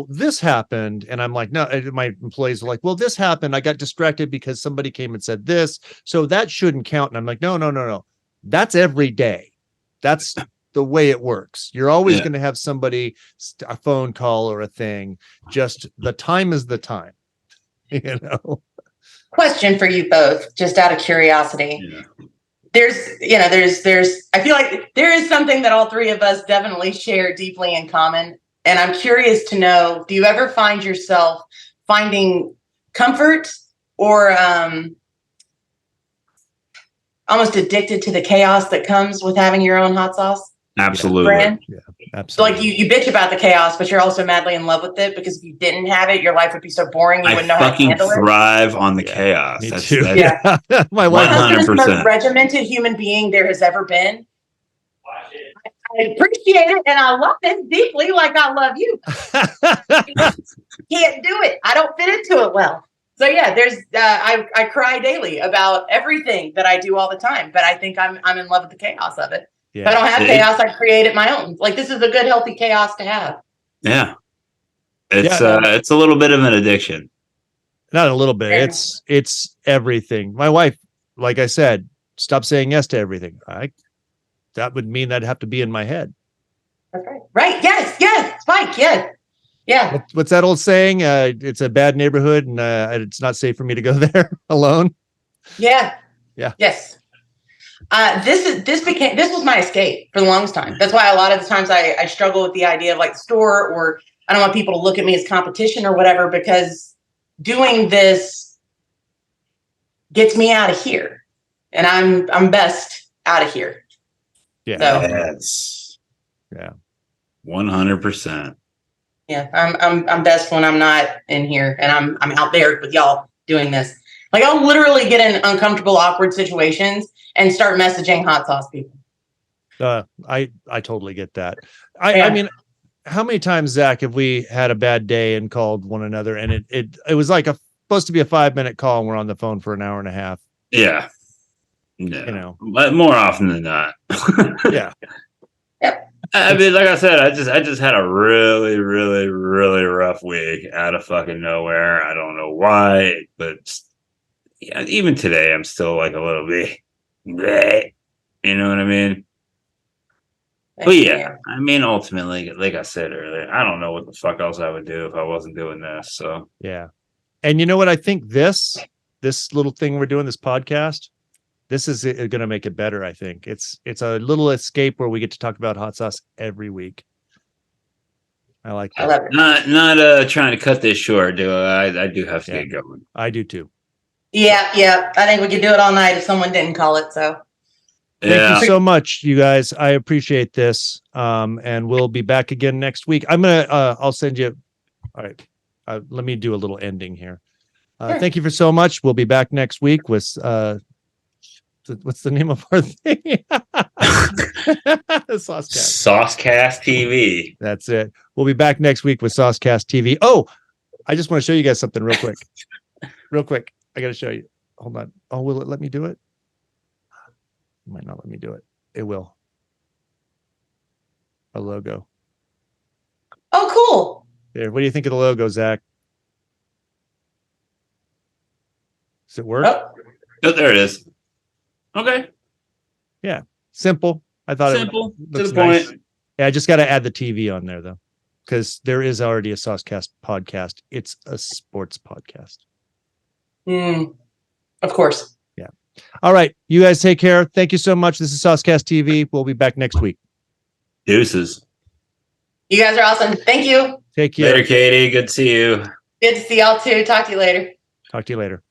B: this happened, and I'm like, no. My employees are like, well, this happened. I got distracted because somebody came and said this, so that shouldn't count. And I'm like, no. That's every day. That's the way it works. You're always going to have somebody, a phone call or a thing. Just the time is the time.
C: Question for you both, just out of curiosity.
A: Yeah.
C: There's I feel like there is something that all three of us definitely share deeply in common. And I'm curious to know, do you ever find yourself finding comfort or almost addicted to the chaos that comes with having your own hot sauce
A: Absolutely.
C: brand?
B: Yeah, absolutely.
C: So like you bitch about the chaos, but you're also madly in love with it, because if you didn't have it, your life would be so boring you wouldn't know how to handle it.
A: I fucking thrive on the chaos.
B: Me too. My
C: My
B: wife
C: husband is the
A: 100%.
C: most regimented human being there has ever been. I appreciate it and I love it deeply, like I love you. Can't do it. I don't fit into it well. So yeah, there's I cry daily about everything that I do all the time, but I think I'm in love with the chaos of it.
B: Yeah.
C: If I don't have chaos, I create it my own. Like, this is a good, healthy chaos to have.
A: Yeah. It's a little bit of an addiction.
B: Not a little bit.
C: Yeah.
B: It's everything. My wife, like I said, stop saying yes to everything. That would mean I'd have to be in my head.
C: That's right. Right. Yes. Spike. Yes. Yeah.
B: What's that old saying? It's a bad neighborhood, and it's not safe for me to go there alone.
C: Yeah.
B: Yeah.
C: Yes. This was my escape for the longest time. That's why a lot of the times I struggle with the idea of like the store, or I don't want people to look at me as competition or whatever, because doing this gets me out of here, and I'm best out of here.
B: Yeah.
C: So,
A: Yes.
B: Yeah.
A: 100%.
C: yeah, I'm best when I'm not in here and I'm out there with y'all doing this. Like, I'll literally get in uncomfortable, awkward situations and start messaging hot sauce people.
B: I totally get that. I mean, how many times, Zach, have we had a bad day and called one another, and it was like supposed to be a 5-minute call and we're on the phone for an hour and a half.
A: Yeah. Yeah.
B: You know.
A: But more often than not.
B: Yeah.
C: Yep.
A: I mean, like I said, I just had a really, really, really rough week out of fucking nowhere. I don't know why, but yeah, even today, I'm still like a little bit, bleh, you know what I mean? But yeah, I mean, ultimately, like I said earlier, I don't know what the fuck else I would do if I wasn't doing this. So
B: Yeah. And you know what? I think this little thing we're doing, this podcast, this is going to make it better. I think it's a little escape where we get to talk about hot sauce every week. I like that.
C: I love it.
A: Not trying to cut this short, do I do have to get going.
B: I do too.
C: Yeah. I think we could do it all night if someone didn't call it. So
B: thank you so much, you guys. I appreciate this. And we'll be back again next week. I'll send you. All right. Let me do a little ending here.
C: Sure.
B: Thank you for so much. We'll be back next week with what's the name of our thing? Saucecast.
A: Saucecast TV.
B: That's it. We'll be back next week with Saucecast TV. Oh, I just want to show you guys something real quick. Real quick. I got to show you. Hold on. Oh, will it let me do it? It might not let me do it. It will. A logo.
C: Oh, cool.
B: There. What do you think of the logo, Zach? Does it work?
A: Oh, there it is. Okay.
B: Yeah. Simple. I thought
A: simple
B: it
A: to
B: looks
A: the
B: nice.
A: point.
B: Yeah, I just got to add the TV on there though, because there is already a Saucecast podcast. It's a sports podcast.
C: Of course.
B: Yeah. All right. You guys take care. Thank you so much. This is Saucecast TV. We'll be back next week.
A: Deuces.
C: You guys are awesome. Thank you.
B: Take care.
A: Later, Katie. Good to see you.
C: Good to see y'all too. Talk to you later.
B: Talk to you later.